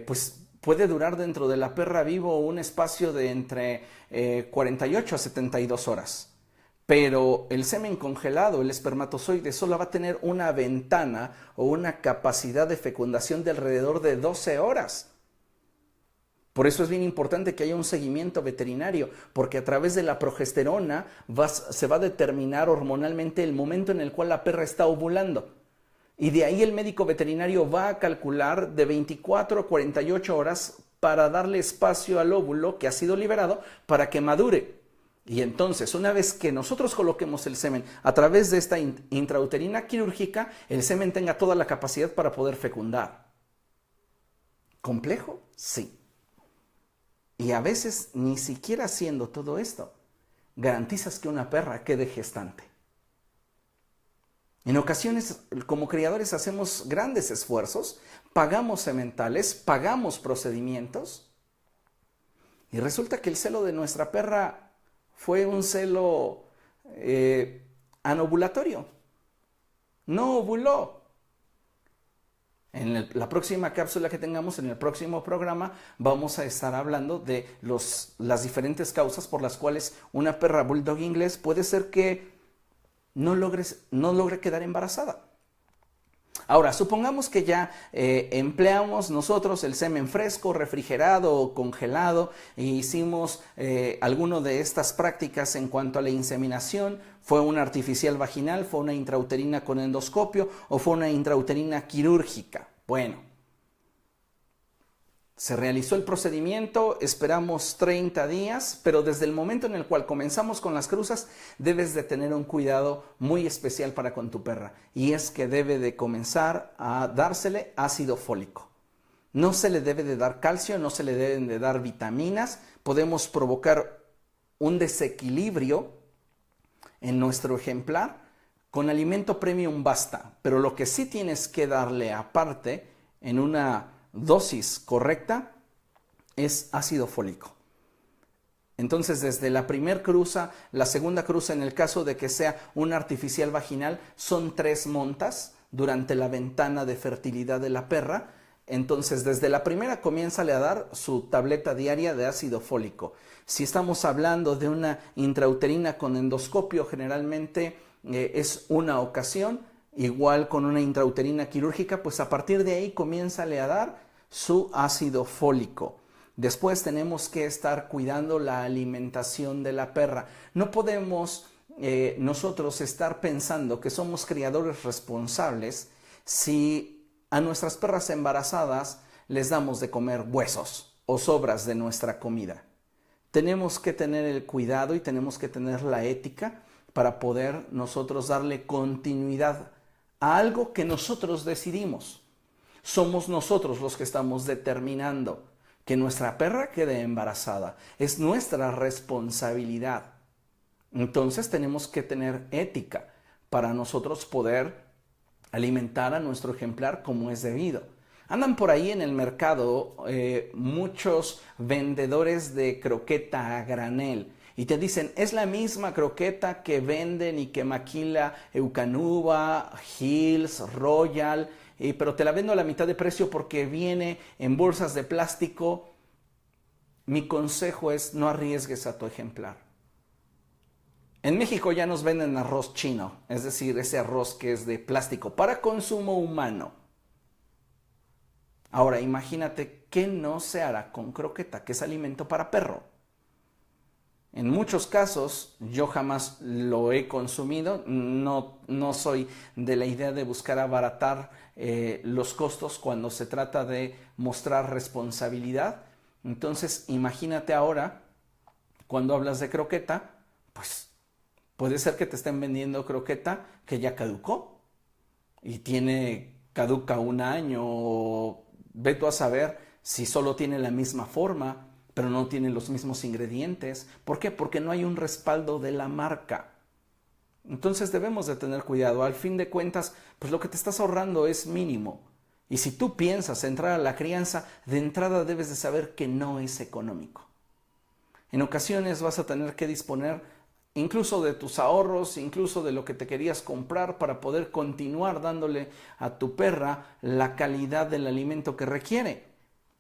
pues puede durar dentro de la perra vivo un espacio de entre 48 a 72 horas. Pero el semen congelado, el espermatozoide, solo va a tener una ventana o una capacidad de fecundación de alrededor de 12 horas. Por eso es bien importante que haya un seguimiento veterinario, porque a través de la progesterona se va a determinar hormonalmente el momento en el cual la perra está ovulando. Y de ahí el médico veterinario va a calcular de 24 a 48 horas para darle espacio al óvulo que ha sido liberado para que madure. Y entonces, una vez que nosotros coloquemos el semen a través de esta intrauterina quirúrgica, el semen tenga toda la capacidad para poder fecundar. ¿Complejo? Sí. Y a veces, ni siquiera haciendo todo esto, garantizas que una perra quede gestante. En ocasiones, como criadores, hacemos grandes esfuerzos, pagamos sementales, pagamos procedimientos, y resulta que el celo de nuestra perra fue un celo anovulatorio. No ovuló. En la próxima cápsula que tengamos, en el próximo programa, vamos a estar hablando de las diferentes causas por las cuales una perra bulldog inglés puede ser que no logre quedar embarazada. Ahora, supongamos que ya empleamos nosotros el semen fresco, refrigerado o congelado e hicimos alguno de estas prácticas en cuanto a la inseminación. ¿Fue una artificial vaginal, fue una intrauterina con endoscopio o fue una intrauterina quirúrgica? Bueno, se realizó el procedimiento, esperamos 30 días, pero desde el momento en el cual comenzamos con las cruzas, debes de tener un cuidado muy especial para con tu perra. Y es que debe de comenzar a dársele ácido fólico. No se le debe de dar calcio, no se le deben de dar vitaminas. Podemos provocar un desequilibrio en nuestro ejemplar. Con alimento premium basta, pero lo que sí tienes que darle aparte en una dosis correcta es ácido fólico. Entonces, desde la primer cruza, la segunda cruza, en el caso de que sea una artificial vaginal, son 3 montas durante la ventana de fertilidad de la perra. Entonces, desde la primera comiénzale a dar su tableta diaria de ácido fólico. Si estamos hablando de una intrauterina con endoscopio, generalmente es una ocasión. Igual con una intrauterina quirúrgica, pues a partir de ahí comiénzale a dar su ácido fólico. Después tenemos que estar cuidando la alimentación de la perra. No podemos nosotros estar pensando que somos criadores responsables si a nuestras perras embarazadas les damos de comer huesos o sobras de nuestra comida. Tenemos que tener el cuidado y tenemos que tener la ética para poder nosotros darle continuidad a algo que nosotros decidimos. Somos nosotros los que estamos determinando que nuestra perra quede embarazada. Es nuestra responsabilidad. Entonces tenemos que tener ética para nosotros poder alimentar a nuestro ejemplar como es debido. Andan por ahí en el mercado muchos vendedores de croqueta a granel. Y te dicen, es la misma croqueta que venden y que maquila Eukanuba, Hills, Royal, pero te la vendo a la mitad de precio porque viene en bolsas de plástico. Mi consejo es no arriesgues a tu ejemplar. En México ya nos venden arroz chino, es decir, ese arroz que es de plástico para consumo humano. Ahora imagínate qué no se hará con croqueta, que es alimento para perro. En muchos casos yo jamás lo he consumido, no soy de la idea de buscar abaratar los costos cuando se trata de mostrar responsabilidad, Entonces, imagínate ahora, cuando hablas de croqueta, pues puede ser que te estén vendiendo croqueta que ya caducó y caduca un año, o ve tú a saber si solo tiene la misma forma, pero no tiene los mismos ingredientes. ¿Por qué? Porque no hay un respaldo de la marca. Entonces debemos de tener cuidado. Al fin de cuentas, pues lo que te estás ahorrando es mínimo. Y si tú piensas entrar a la crianza, de entrada debes de saber que no es económico. En ocasiones vas a tener que disponer incluso de tus ahorros, incluso de lo que te querías comprar para poder continuar dándole a tu perra la calidad del alimento que requiere.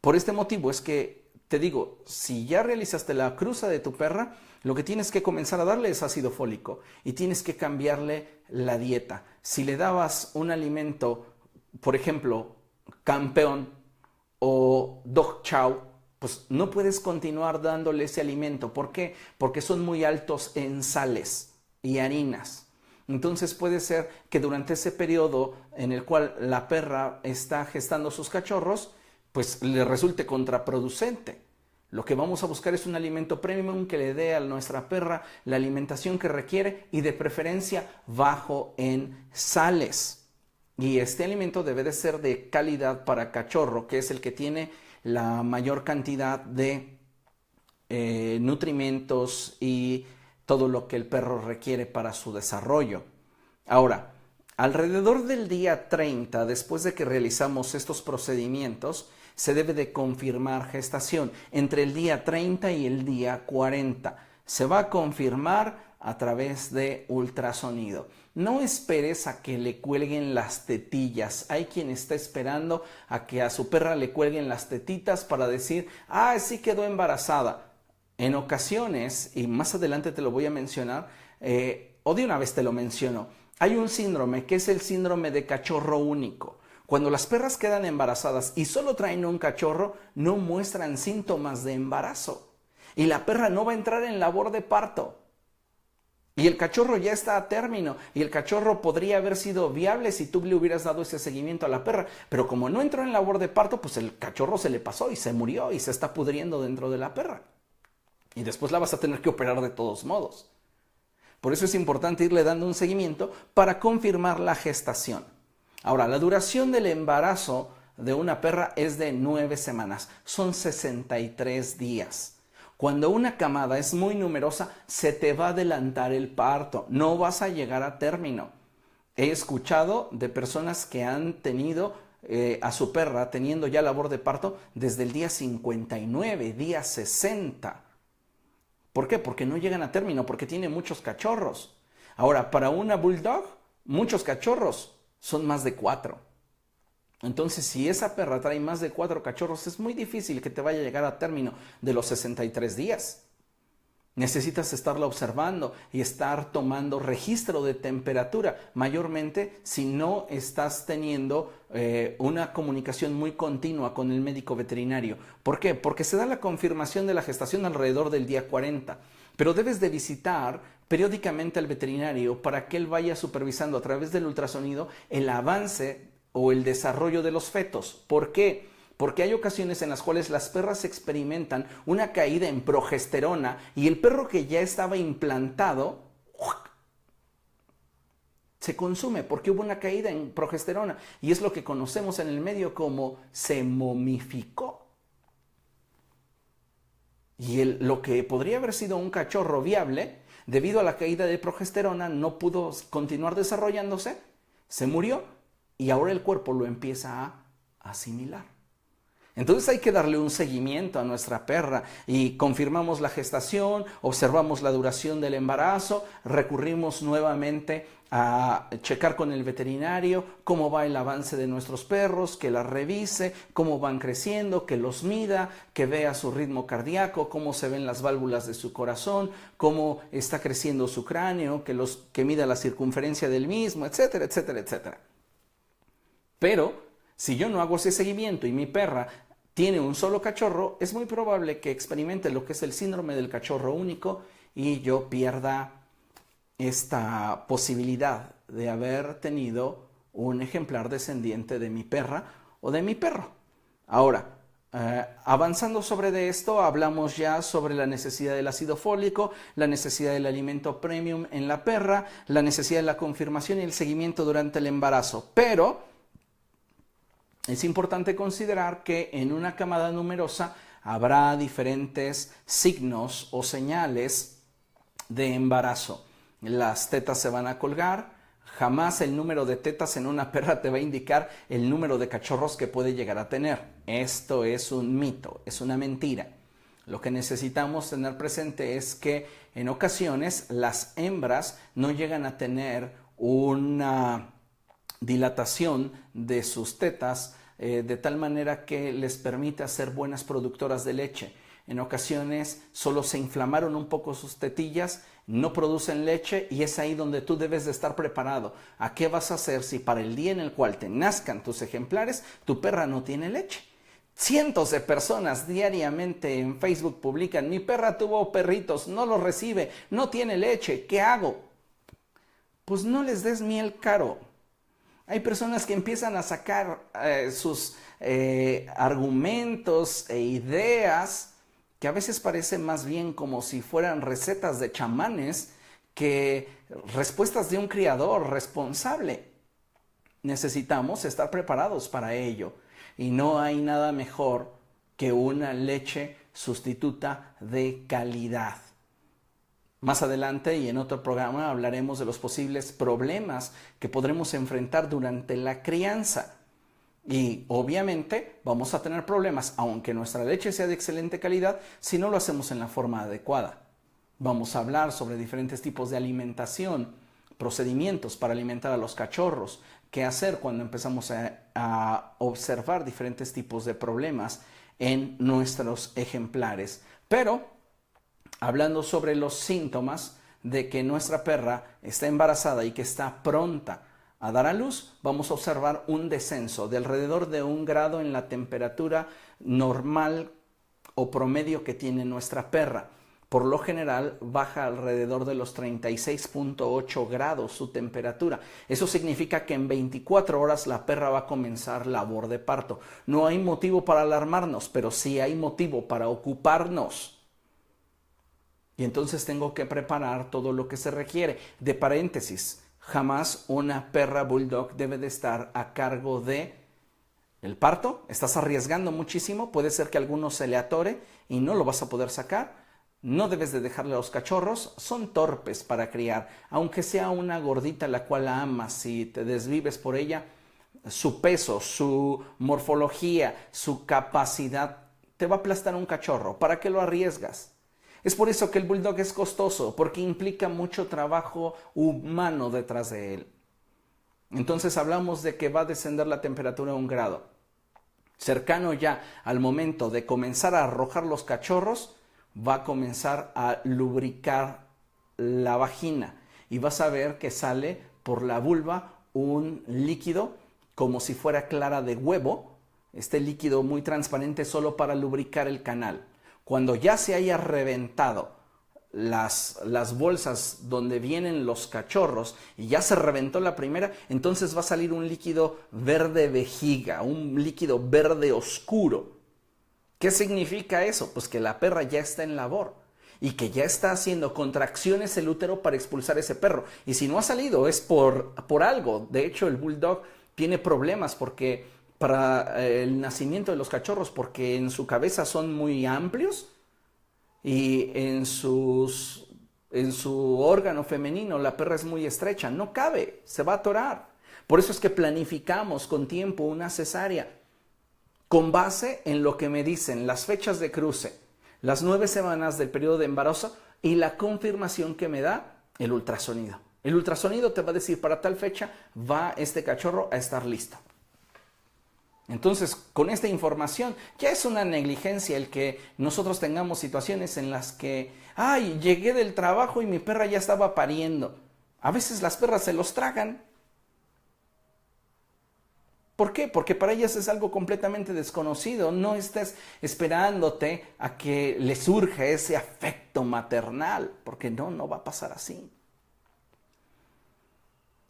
Por este motivo es que te digo, si ya realizaste la cruza de tu perra, lo que tienes que comenzar a darle es ácido fólico y tienes que cambiarle la dieta. Si le dabas un alimento, por ejemplo, Campeón o Dog Chow, pues no puedes continuar dándole ese alimento. ¿Por qué? Porque son muy altos en sales y harinas. Entonces puede ser que durante ese periodo en el cual la perra está gestando sus cachorros, pues le resulte contraproducente. Lo que vamos a buscar es un alimento premium que le dé a nuestra perra la alimentación que requiere y de preferencia bajo en sales. Y este alimento debe de ser de calidad para cachorro, que es el que tiene la mayor cantidad de nutrimentos y todo lo que el perro requiere para su desarrollo. Ahora, alrededor del día 30, después de que realizamos estos procedimientos, se debe de confirmar gestación entre el día 30 y el día 40. Se va a confirmar a través de ultrasonido. No esperes a que le cuelguen las tetillas. Hay quien está esperando a que a su perra le cuelguen las tetitas para decir, sí quedó embarazada. En ocasiones, y más adelante te lo voy a mencionar, o de una vez te lo menciono, hay un síndrome que es el síndrome de cachorro único. Cuando las perras quedan embarazadas y solo traen un cachorro, no muestran síntomas de embarazo. Y la perra no va a entrar en labor de parto. Y el cachorro ya está a término y el cachorro podría haber sido viable si tú le hubieras dado ese seguimiento a la perra. Pero como no entró en labor de parto, pues el cachorro se le pasó y se murió y se está pudriendo dentro de la perra. Y después la vas a tener que operar de todos modos. Por eso es importante irle dando un seguimiento para confirmar la gestación. Ahora, la duración del embarazo de una perra es de 9 semanas. Son 63 días. Cuando una camada es muy numerosa, se te va a adelantar el parto, no vas a llegar a término. He escuchado de personas que han tenido a su perra teniendo ya labor de parto desde el día 59, día 60. ¿Por qué? Porque no llegan a término, porque tiene muchos cachorros. Ahora, para una bulldog, muchos cachorros son más de 4. Entonces, si esa perra trae más de 4 cachorros, es muy difícil que te vaya a llegar a término de los 63 días. Necesitas estarla observando y estar tomando registro de temperatura, mayormente si no estás teniendo una comunicación muy continua con el médico veterinario. ¿Por qué? Porque se da la confirmación de la gestación alrededor del día 40, pero debes de visitar periódicamente al veterinario para que él vaya supervisando a través del ultrasonido el avance o el desarrollo de los fetos. ¿Por qué? Porque hay ocasiones en las cuales las perras experimentan una caída en progesterona y el perro que ya estaba implantado se consume porque hubo una caída en progesterona y es lo que conocemos en el medio como se momificó. Y lo que podría haber sido un cachorro viable, debido a la caída de progesterona, no pudo continuar desarrollándose, se murió. Y ahora el cuerpo lo empieza a asimilar. Entonces hay que darle un seguimiento a nuestra perra y confirmamos la gestación, observamos la duración del embarazo, recurrimos nuevamente a checar con el veterinario cómo va el avance de nuestros perros, que las revise, cómo van creciendo, que los mida, que vea su ritmo cardíaco, cómo se ven las válvulas de su corazón, cómo está creciendo su cráneo, que mida la circunferencia del mismo, etcétera, etcétera, etcétera. Pero si yo no hago ese seguimiento y mi perra tiene un solo cachorro, es muy probable que experimente lo que es el síndrome del cachorro único y yo pierda esta posibilidad de haber tenido un ejemplar descendiente de mi perra o de mi perro. Ahora, Avanzando sobre de esto, hablamos ya sobre la necesidad del ácido fólico, la necesidad del alimento premium en la perra, la necesidad de la confirmación y el seguimiento durante el embarazo. Pero es importante considerar que en una camada numerosa habrá diferentes signos o señales de embarazo. Las tetas se van a colgar. Jamás el número de tetas en una perra te va a indicar el número de cachorros que puede llegar a tener. Esto es un mito, es una mentira. Lo que necesitamos tener presente es que en ocasiones las hembras no llegan a tener una dilatación de sus tetas de tal manera que les permita ser buenas productoras de leche. En ocasiones solo se inflamaron un poco sus tetillas, no producen leche y es ahí donde tú debes de estar preparado. ¿A qué vas a hacer si para el día en el cual te nazcan tus ejemplares, tu perra no tiene leche? Cientos de personas diariamente en Facebook publican: mi perra tuvo perritos, no los recibe, no tiene leche, ¿qué hago? Pues no les des miel caro. Hay personas que empiezan a sacar sus argumentos e ideas que a veces parecen más bien como si fueran recetas de chamanes que respuestas de un criador responsable. Necesitamos estar preparados para ello y no hay nada mejor que una leche sustituta de calidad. Más adelante y en otro programa hablaremos de los posibles problemas que podremos enfrentar durante la crianza. Y obviamente vamos a tener problemas, aunque nuestra leche sea de excelente calidad, si no lo hacemos en la forma adecuada. Vamos a hablar sobre diferentes tipos de alimentación, procedimientos para alimentar a los cachorros, qué hacer cuando empezamos a observar diferentes tipos de problemas en nuestros ejemplares. Pero, hablando sobre los síntomas de que nuestra perra está embarazada y que está pronta a dar a luz, vamos a observar un descenso de alrededor de 1 grado en la temperatura normal o promedio que tiene nuestra perra. Por lo general baja alrededor de los 36.8 grados su temperatura. Eso significa que en 24 horas la perra va a comenzar labor de parto. No hay motivo para alarmarnos, pero sí hay motivo para ocuparnos. Y entonces tengo que preparar todo lo que se requiere. De paréntesis, jamás una perra bulldog debe de estar a cargo de el parto. Estás arriesgando muchísimo, puede ser que a alguno se le atore y no lo vas a poder sacar. No debes de dejarle a los cachorros, son torpes para criar. Aunque sea una gordita la cual la amas y te desvives por ella, su peso, su morfología, su capacidad, te va a aplastar un cachorro. ¿Para qué lo arriesgas? Es por eso que el bulldog es costoso, porque implica mucho trabajo humano detrás de él. Entonces hablamos de que va a descender la temperatura a 1 grado. Cercano ya al momento de comenzar a arrojar los cachorros, va a comenzar a lubricar la vagina y vas a ver que sale por la vulva un líquido como si fuera clara de huevo, este líquido muy transparente solo para lubricar el canal. Cuando ya se haya reventado las bolsas donde vienen los cachorros y ya se reventó la primera, entonces va a salir un líquido verde vejiga, un líquido verde oscuro. ¿Qué significa eso? Pues que la perra ya está en labor y que ya está haciendo contracciones el útero para expulsar ese perro. Y si no ha salido es por algo. De hecho, el bulldog tiene problemas para el nacimiento de los cachorros porque en su cabeza son muy amplios y en su órgano femenino la perra es muy estrecha. No cabe, se va a atorar. Por eso es que planificamos con tiempo una cesárea, con base en lo que me dicen las fechas de cruce, las 9 semanas del periodo de embarazo y la confirmación que me da el ultrasonido. El ultrasonido te va a decir para tal fecha va este cachorro a estar listo. Entonces, con esta información ya es una negligencia el que nosotros tengamos situaciones en las que, llegué del trabajo y mi perra ya estaba pariendo. A veces las perras se los tragan. ¿Por qué? Porque para ellas es algo completamente desconocido. No estés esperándote a que le surja ese afecto maternal, porque no va a pasar así.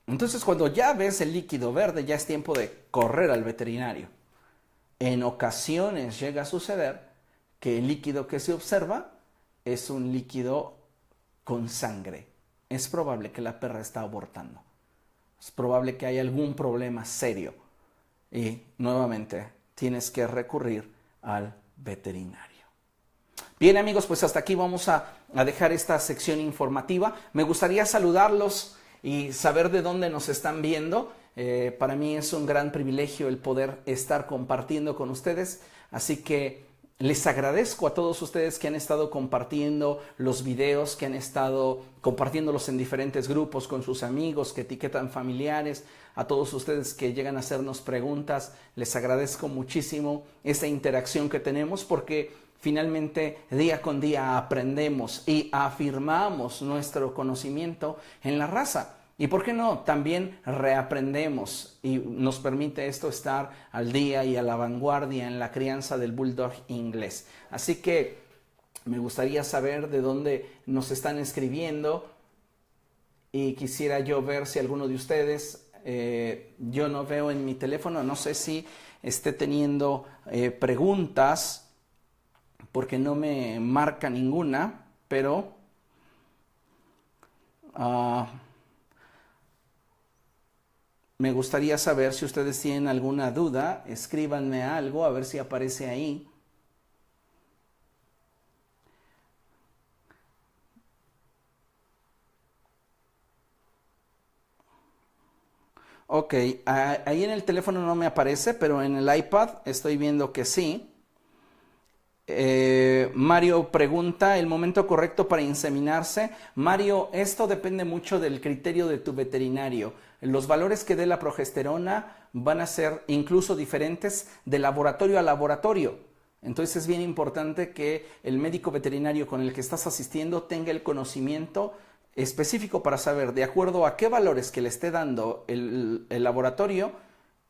Entonces, cuando ya ves el líquido verde, ya es tiempo de correr al veterinario. en ocasiones llega a suceder que el líquido que se observa es un líquido con sangre. Es probable que la perra está abortando. Es probable que haya algún problema serio. Y nuevamente tienes que recurrir al veterinario. Bien, amigos, pues hasta aquí vamos a dejar esta sección informativa. Me gustaría saludarlos y saber de dónde nos están viendo. Para mí es un gran privilegio el poder estar compartiendo con ustedes. Así que les agradezco a todos ustedes que han estado compartiendo los videos, que han estado compartiéndolos en diferentes grupos con sus amigos, que etiquetan familiares, a todos ustedes que llegan a hacernos preguntas. Les agradezco muchísimo esta interacción que tenemos porque finalmente día con día aprendemos y afirmamos nuestro conocimiento en la raza. Y por qué no, también reaprendemos y nos permite esto estar al día y a la vanguardia en la crianza del bulldog inglés. Así que me gustaría saber de dónde nos están escribiendo y quisiera yo ver si alguno de ustedes, yo no veo en mi teléfono, no sé si esté teniendo preguntas porque no me marca ninguna, pero me gustaría saber si ustedes tienen alguna duda. Escríbanme algo, a ver si aparece ahí. Ok, ahí en el teléfono no me aparece, pero en el iPad estoy viendo que sí. Mario pregunta, ¿el momento correcto para inseminarse? Mario, esto depende mucho del criterio de tu veterinario. Los valores que dé la progesterona van a ser incluso diferentes de laboratorio a laboratorio. Entonces es bien importante que el médico veterinario con el que estás asistiendo tenga el conocimiento específico para saber de acuerdo a qué valores que le esté dando el laboratorio,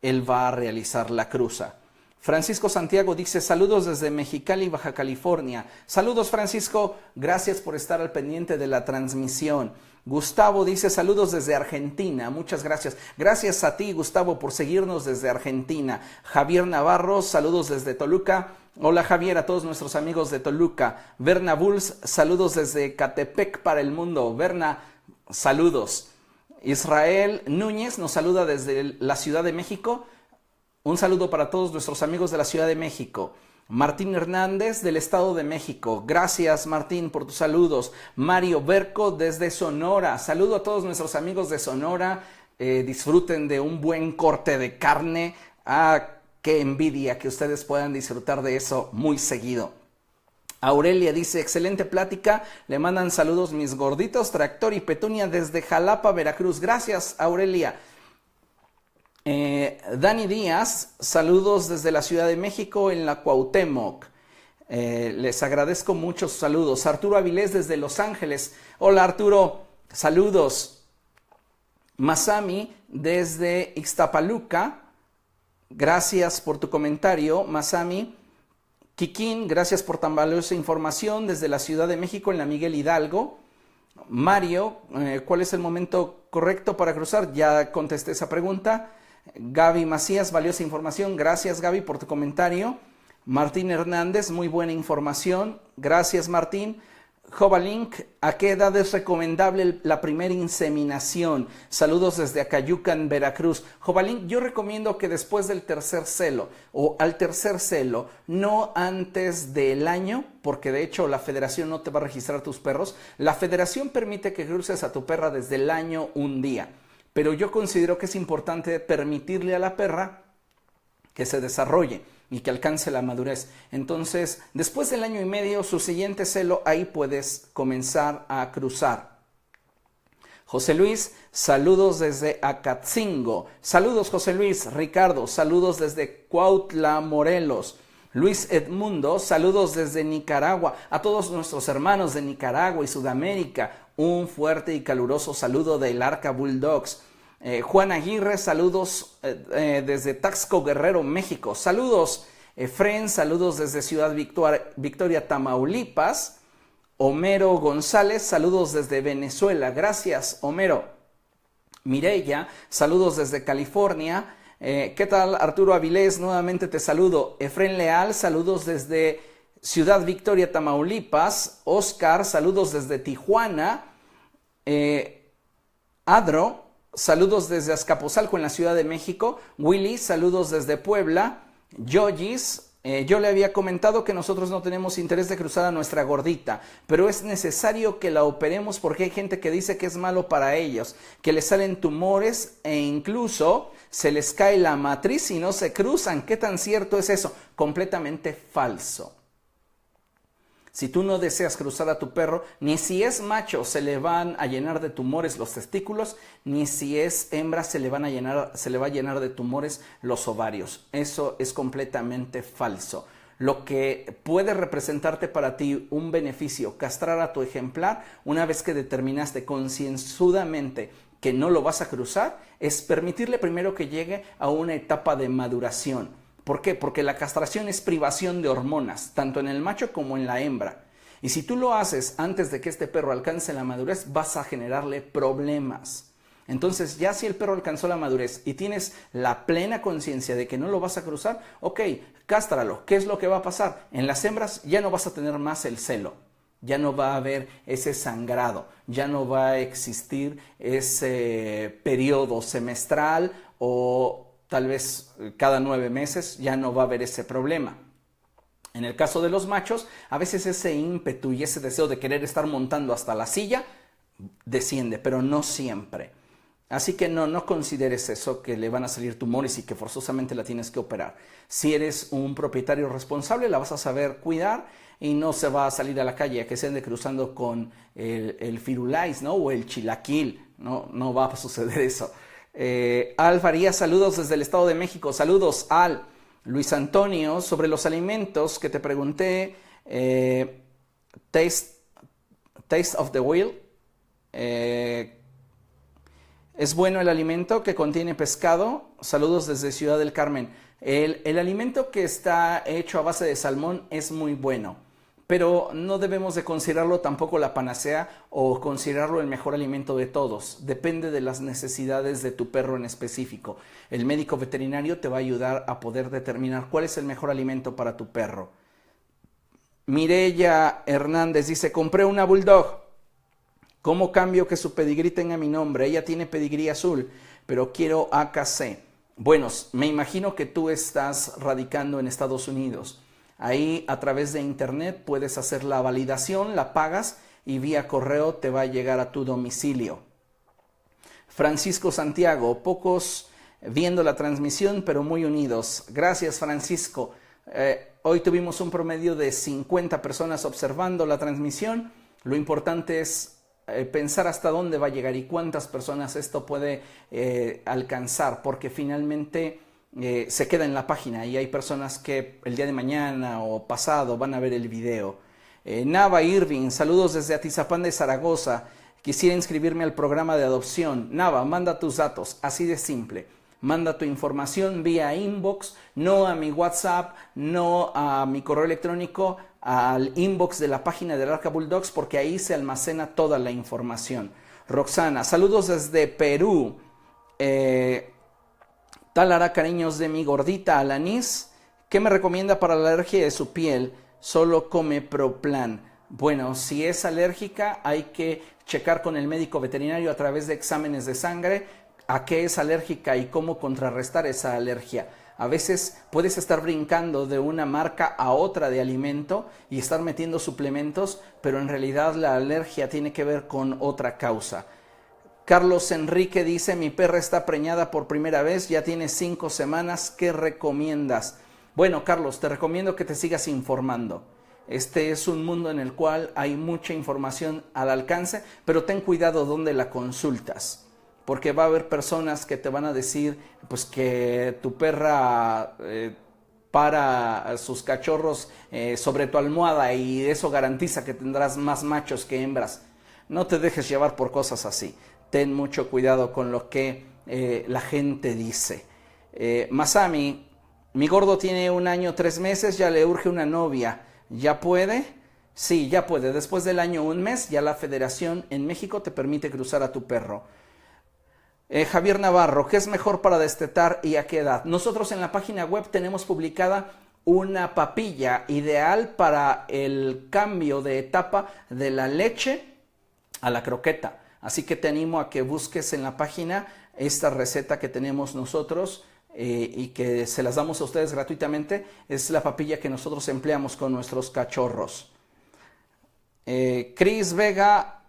él va a realizar la cruza. Francisco Santiago dice, saludos desde Mexicali, Baja California. Saludos, Francisco, gracias por estar al pendiente de la transmisión. Gustavo dice, saludos desde Argentina, muchas gracias. Gracias a ti, Gustavo, por seguirnos desde Argentina. Javier Navarro, saludos desde Toluca. Hola, Javier, a todos nuestros amigos de Toluca. Berna Bulls, saludos desde Catepec para el mundo. Berna, saludos. Israel Núñez nos saluda desde la Ciudad de México. Un saludo para todos nuestros amigos de la Ciudad de México. Martín Hernández del Estado de México. Gracias, Martín, por tus saludos. Mario Berco desde Sonora. Saludo a todos nuestros amigos de Sonora. Disfruten de un buen corte de carne. Qué envidia que ustedes puedan disfrutar de eso muy seguido. Aurelia dice, excelente plática. Le mandan saludos mis gorditos, Tractor y Petunia desde Jalapa, Veracruz. Gracias, Aurelia. Dani Díaz, saludos desde la Ciudad de México en la Cuauhtémoc. Les agradezco mucho sus saludos. Arturo Avilés desde Los Ángeles. Hola, Arturo, saludos. Masami desde Ixtapaluca. Gracias por tu comentario, Masami. Kikín, gracias por tan valiosa información desde la Ciudad de México en la Miguel Hidalgo. Mario, ¿cuál es el momento correcto para cruzar? Ya contesté esa pregunta. Gaby Macías, valiosa información. Gracias, Gaby, por tu comentario. Martín Hernández, muy buena información. Gracias, Martín. Jovalink, ¿a qué edad es recomendable la primera inseminación? Saludos desde Acayucan, Veracruz. Jovalink, yo recomiendo que después del tercer celo o al tercer celo, no antes del año, porque de hecho la federación no te va a registrar tus perros. La federación permite que cruces a tu perra desde el año un día, pero yo considero que es importante permitirle a la perra que se desarrolle y que alcance la madurez. Entonces, después del año y medio, su siguiente celo, ahí puedes comenzar a cruzar. José Luis, saludos desde Acatzingo. Saludos, José Luis. Ricardo, saludos desde Cuautla, Morelos. Luis Edmundo, saludos desde Nicaragua. A todos nuestros hermanos de Nicaragua y Sudamérica, un fuerte y caluroso saludo del Arca Bulldogs. Juan Aguirre, saludos desde Taxco, Guerrero, México. Saludos, Efren, saludos desde Ciudad Victoria, Tamaulipas. Homero González, saludos desde Venezuela. Gracias, Homero. Mireya, saludos desde California. ¿Qué tal, Arturo Avilés? Nuevamente te saludo. Efren Leal, saludos desde Ciudad Victoria, Tamaulipas. Oscar, saludos desde Tijuana. Adro, saludos desde Azcapotzalco en la Ciudad de México. Willy, saludos desde Puebla. Yogis, yo le había comentado que nosotros no tenemos interés de cruzar a nuestra gordita, pero es necesario que la operemos porque hay gente que dice que es malo para ellos, que les salen tumores e incluso se les cae la matriz y no se cruzan. ¿Qué tan cierto es eso? Completamente falso. Si tú no deseas cruzar a tu perro, ni si es macho se le van a llenar de tumores los testículos, ni si es hembra se le va a llenar de tumores los ovarios. Eso es completamente falso. Lo que puede representarte para ti un beneficio, castrar a tu ejemplar, una vez que determinaste concienzudamente que no lo vas a cruzar, es permitirle primero que llegue a una etapa de maduración. ¿Por qué? Porque la castración es privación de hormonas, tanto en el macho como en la hembra. Y si tú lo haces antes de que este perro alcance la madurez, vas a generarle problemas. Entonces, ya si el perro alcanzó la madurez y tienes la plena conciencia de que no lo vas a cruzar, ok, cástralo. ¿Qué es lo que va a pasar? En las hembras ya no vas a tener más el celo. Ya no va a haber ese sangrado, ya no va a existir ese periodo semestral o tal vez cada 9 meses, ya no va a haber ese problema. En el caso de los machos, a veces ese ímpetu y ese deseo de querer estar montando hasta la silla desciende, pero no siempre. Así que no consideres eso, que le van a salir tumores y que forzosamente la tienes que operar. Si eres un propietario responsable, la vas a saber cuidar y no se va a salir a la calle a que se ande cruzando con el firulais, ¿no? O el chilaquil. No va a suceder eso. Al Farías, saludos desde el Estado de México. Saludos al Luis Antonio. Sobre los alimentos que te pregunté, Taste of the Wheel. ¿Es bueno el alimento que contiene pescado? Saludos desde Ciudad del Carmen. El alimento que está hecho a base de salmón es muy bueno, pero no debemos de considerarlo tampoco la panacea o considerarlo el mejor alimento de todos. Depende de las necesidades de tu perro en específico. El médico veterinario te va a ayudar a poder determinar cuál es el mejor alimento para tu perro. Mireya Hernández dice, compré una Bulldog. ¿Cómo cambio que su pedigrí tenga mi nombre? Ella tiene pedigrí azul, pero quiero AKC. Bueno, me imagino que tú estás radicando en Estados Unidos. Ahí a través de internet puedes hacer la validación, la pagas y vía correo te va a llegar a tu domicilio. Francisco Santiago, pocos viendo la transmisión pero muy unidos. Gracias, Francisco. Hoy tuvimos un promedio de 50 personas observando la transmisión. Lo importante es pensar hasta dónde va a llegar y cuántas personas esto puede alcanzar, porque finalmente se queda en la página y hay personas que el día de mañana o pasado van a ver el video. Nava Irving, saludos desde Atizapán de Zaragoza. Quisiera inscribirme al programa de adopción. Nava, manda tus datos, así de simple. Manda tu información vía inbox, no a mi WhatsApp, no a mi correo electrónico, al inbox de la página del Arca Bulldogs, porque ahí se almacena toda la información. Roxana, saludos desde Perú. Tal hará cariños de mi gordita Alanis. ¿Qué me recomienda para la alergia de su piel? Solo come Proplan. Bueno, si es alérgica hay que checar con el médico veterinario a través de exámenes de sangre a qué es alérgica y cómo contrarrestar esa alergia. A veces puedes estar brincando de una marca a otra de alimento y estar metiendo suplementos, pero en realidad la alergia tiene que ver con otra causa. Carlos Enrique dice, mi perra está preñada por primera vez, ya tiene 5 semanas, ¿qué recomiendas? Bueno, Carlos, te recomiendo que te sigas informando. Este es un mundo en el cual hay mucha información al alcance, pero ten cuidado dónde la consultas, porque va a haber personas que te van a decir pues que tu perra para sus cachorros sobre tu almohada y eso garantiza que tendrás más machos que hembras. No te dejes llevar por cosas así. Ten mucho cuidado con lo que la gente dice. Masami, mi gordo tiene 1 año 3 meses, ya le urge una novia. ¿Ya puede? Sí, ya puede. Después del año 1 mes, ya la federación en México te permite cruzar a tu perro. Javier Navarro, ¿qué es mejor para destetar y a qué edad? Nosotros en la página web tenemos publicada una papilla ideal para el cambio de etapa de la leche a la croqueta. Así que te animo a que busques en la página esta receta que tenemos nosotros y que se las damos a ustedes gratuitamente. Es la papilla que nosotros empleamos con nuestros cachorros. Cris Vega,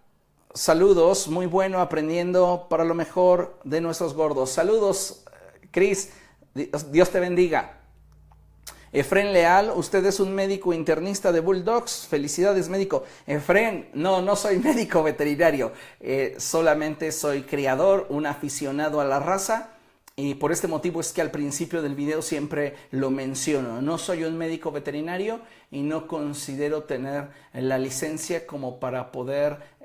saludos, muy bueno, aprendiendo para lo mejor de nuestros gordos. Saludos, Cris, Dios te bendiga. Efren Leal, usted es un médico internista de Bulldogs, felicidades médico. Efren, no soy médico veterinario, solamente soy criador, un aficionado a la raza. Y por este motivo es que al principio del video siempre lo menciono. No soy un médico veterinario y no considero tener la licencia como para poder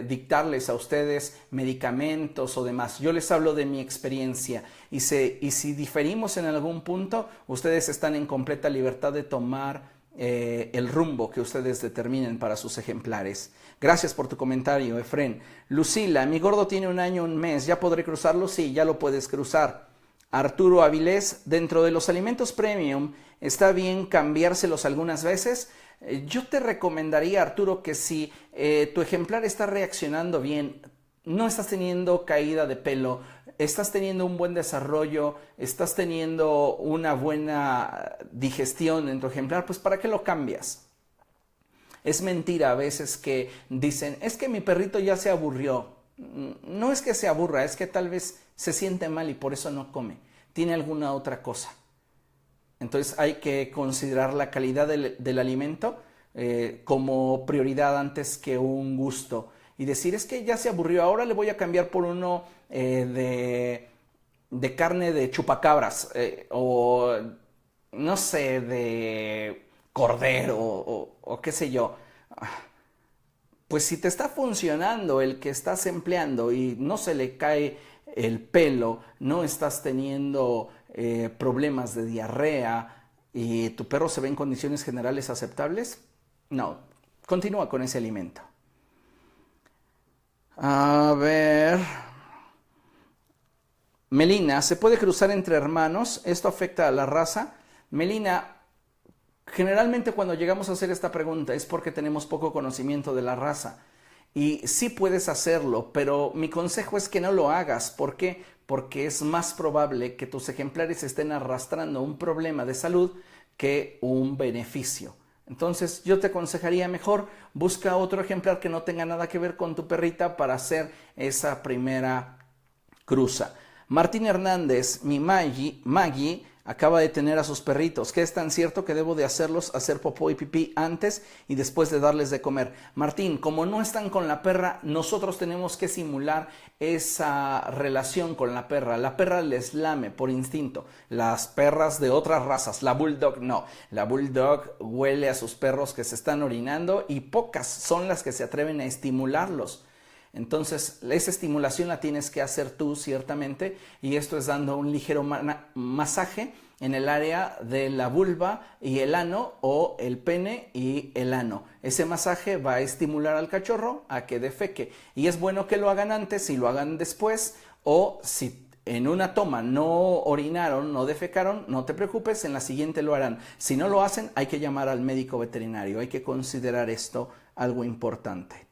dictarles a ustedes medicamentos o demás. Yo les hablo de mi experiencia y si diferimos en algún punto, ustedes están en completa libertad de tomar el rumbo que ustedes determinen para sus ejemplares. Gracias por tu comentario, Efren. Lucila, mi gordo tiene 1 año, 1 mes, ¿ya podré cruzarlo? Sí, ya lo puedes cruzar. Arturo Avilés, dentro de los alimentos premium, ¿está bien cambiárselos algunas veces? Yo te recomendaría, Arturo, que si tu ejemplar está reaccionando bien, no estás teniendo caída de pelo, estás teniendo un buen desarrollo, estás teniendo una buena digestión en tu ejemplar, pues ¿para qué lo cambias? Es mentira a veces que dicen, es que mi perrito ya se aburrió. No es que se aburra, es que tal vez se siente mal y por eso no come. Tiene alguna otra cosa. Entonces hay que considerar la calidad del alimento como prioridad antes que un gusto. Y decir, es que ya se aburrió, ahora le voy a cambiar por uno de carne de chupacabras o no sé, de cordero o qué sé yo. Pues si te está funcionando el que estás empleando y no se le cae el pelo, no estás teniendo problemas de diarrea y tu perro se ve en condiciones generales aceptables, no, continúa con ese alimento. A ver, Melina, ¿se puede cruzar entre hermanos? ¿Esto afecta a la raza? Melina, generalmente cuando llegamos a hacer esta pregunta es porque tenemos poco conocimiento de la raza. Y sí puedes hacerlo, pero mi consejo es que no lo hagas. ¿Por qué? Porque es más probable que tus ejemplares estén arrastrando un problema de salud que un beneficio. Entonces yo te aconsejaría mejor busca otro ejemplar que no tenga nada que ver con tu perrita para hacer esa primera cruza. Martín Hernández, mi Maggie acaba de tener a sus perritos. ¿Qué es tan cierto que debo de hacerlos hacer popó y pipí antes y después de darles de comer? Martín, como no están con la perra, nosotros tenemos que simular esa relación con la perra. La perra les lame por instinto. Las perras de otras razas, la Bulldog no. La Bulldog huele a sus perros que se están orinando y pocas son las que se atreven a estimularlos. Entonces, esa estimulación la tienes que hacer tú, ciertamente, y esto es dando un ligero masaje en el área de la vulva y el ano o el pene y el ano. Ese masaje va a estimular al cachorro a que defeque y es bueno que lo hagan antes y lo hagan después o si en una toma no orinaron, no defecaron, no te preocupes, en la siguiente lo harán. Si no lo hacen, hay que llamar al médico veterinario, hay que considerar esto algo importante.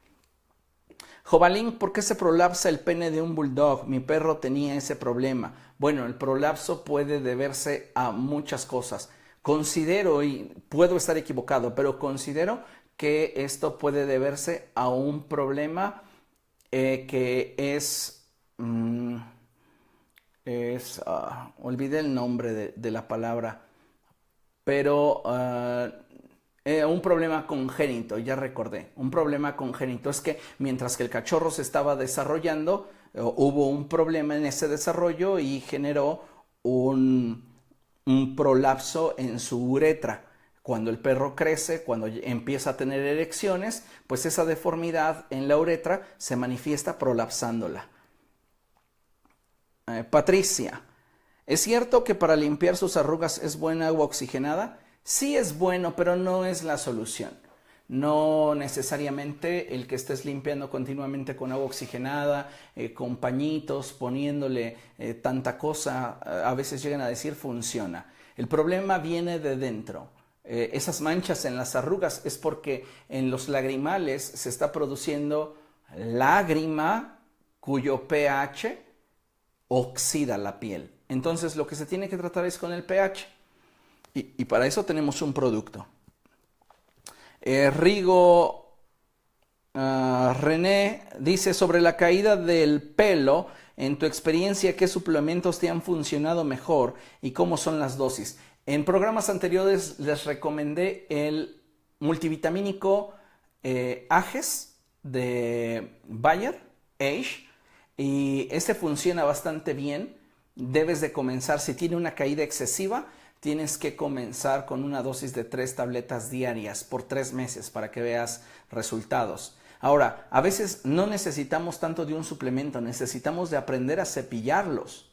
Jovalín, ¿por qué se prolapsa el pene de un bulldog? Mi perro tenía ese problema. Bueno, el prolapso puede deberse a muchas cosas. Considero, y puedo estar equivocado, pero considero que esto puede deberse a un problema que olvidé el nombre de la palabra, pero un problema congénito, ya recordé, un problema congénito es que mientras que el cachorro se estaba desarrollando, hubo un problema en ese desarrollo y generó un prolapso en su uretra. Cuando el perro crece, cuando empieza a tener erecciones, pues esa deformidad en la uretra se manifiesta prolapsándola. Patricia, ¿es cierto que para limpiar sus arrugas es buena agua oxigenada? Sí es bueno, pero no es la solución. No necesariamente el que estés limpiando continuamente con agua oxigenada, con pañitos, poniéndole tanta cosa, a veces llegan a decir funciona. El problema viene de dentro. Esas manchas en las arrugas es porque en los lagrimales se está produciendo lágrima cuyo pH oxida la piel. Entonces lo que se tiene que tratar es con el pH y para eso tenemos un producto. Rigo René dice sobre la caída del pelo, en tu experiencia, ¿qué suplementos te han funcionado mejor y cómo son las dosis? En programas anteriores les recomendé el multivitamínico Ages de Bayer, Age, y este funciona bastante bien. Debes de comenzar, si tiene una caída excesiva, tienes que comenzar con una dosis de 3 tabletas diarias por 3 meses para que veas resultados. Ahora, a veces no necesitamos tanto de un suplemento, necesitamos de aprender a cepillarlos.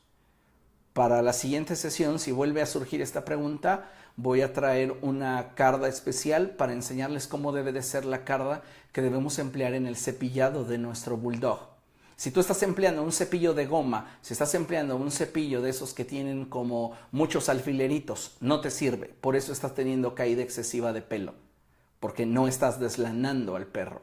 Para la siguiente sesión, si vuelve a surgir esta pregunta, voy a traer una carda especial para enseñarles cómo debe de ser la carda que debemos emplear en el cepillado de nuestro bulldog. Si tú estás empleando un cepillo de goma, si estás empleando un cepillo de esos que tienen como muchos alfileritos, no te sirve. Por eso estás teniendo caída excesiva de pelo, porque no estás deslanando al perro.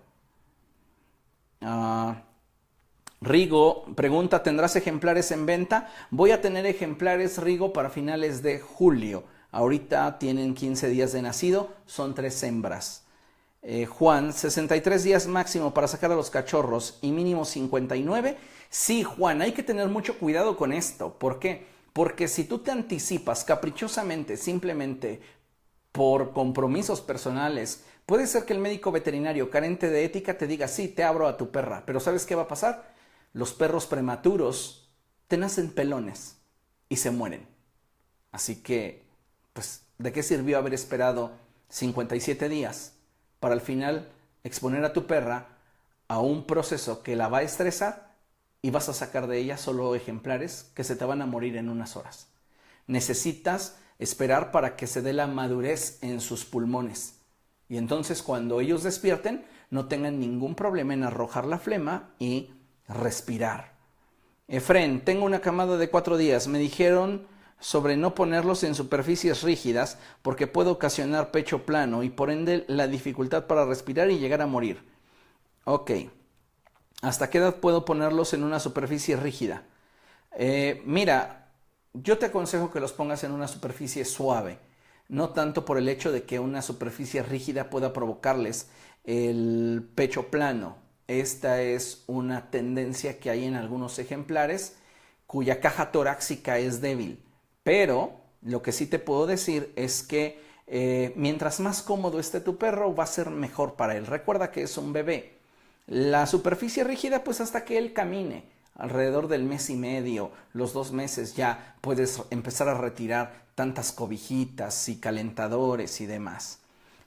Rigo pregunta, ¿tendrás ejemplares en venta? Voy a tener ejemplares, Rigo, para finales de julio. Ahorita tienen 15 días de nacido, son 3 hembras. Juan, 63 días máximo para sacar a los cachorros y mínimo 59. Sí, Juan, hay que tener mucho cuidado con esto. ¿Por qué? Porque si tú te anticipas caprichosamente, simplemente por compromisos personales, puede ser que el médico veterinario carente de ética te diga, sí, te abro a tu perra, pero ¿sabes qué va a pasar? Los perros prematuros te nacen pelones y se mueren. Así que, pues, ¿de qué sirvió haber esperado 57 días? Para al final exponer a tu perra a un proceso que la va a estresar y vas a sacar de ella solo ejemplares que se te van a morir en unas horas. Necesitas esperar para que se dé la madurez en sus pulmones y entonces cuando ellos despierten no tengan ningún problema en arrojar la flema y respirar. Efren, tengo una camada de 4 días, me dijeron sobre no ponerlos en superficies rígidas porque puede ocasionar pecho plano y por ende la dificultad para respirar y llegar a morir. Ok, ¿hasta qué edad puedo ponerlos en una superficie rígida? Mira, yo te aconsejo que los pongas en una superficie suave, no tanto por el hecho de que una superficie rígida pueda provocarles el pecho plano. Esta es una tendencia que hay en algunos ejemplares cuya caja torácica es débil. Pero lo que sí te puedo decir es que mientras más cómodo esté tu perro, va a ser mejor para él. Recuerda que es un bebé. La superficie rígida, pues hasta que él camine. Alrededor del mes y medio, los 2 meses ya puedes empezar a retirar tantas cobijitas y calentadores y demás.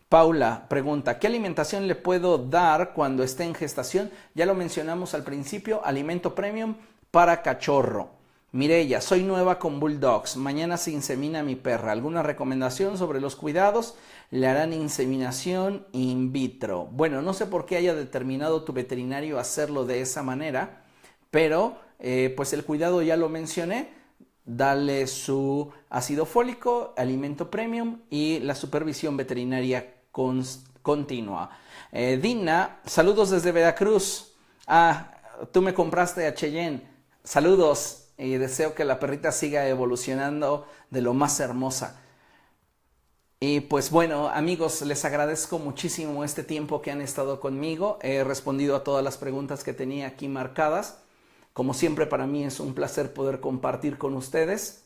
Paula pregunta, ¿qué alimentación le puedo dar cuando esté en gestación? Ya lo mencionamos al principio, alimento premium para cachorro. Mireya, soy nueva con Bulldogs, mañana se insemina mi perra. ¿Alguna recomendación sobre los cuidados? Le harán inseminación in vitro. Bueno, no sé por qué haya determinado tu veterinario hacerlo de esa manera, pero pues el cuidado ya lo mencioné. Dale su ácido fólico, alimento premium y la supervisión veterinaria continua. Dina, saludos desde Veracruz. Tú me compraste a Cheyenne. Saludos. Y deseo que la perrita siga evolucionando de lo más hermosa. Y pues bueno, amigos, les agradezco muchísimo este tiempo que han estado conmigo. He respondido a todas las preguntas que tenía aquí marcadas. Como siempre, para mí es un placer poder compartir con ustedes.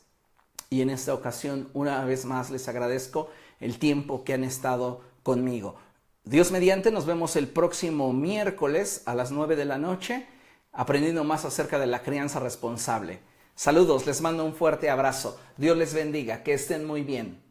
Y en esta ocasión, una vez más, les agradezco el tiempo que han estado conmigo. Dios mediante, nos vemos el próximo miércoles a las 9 de la noche. Aprendiendo más acerca de la crianza responsable. Saludos, les mando un fuerte abrazo. Dios les bendiga, que estén muy bien.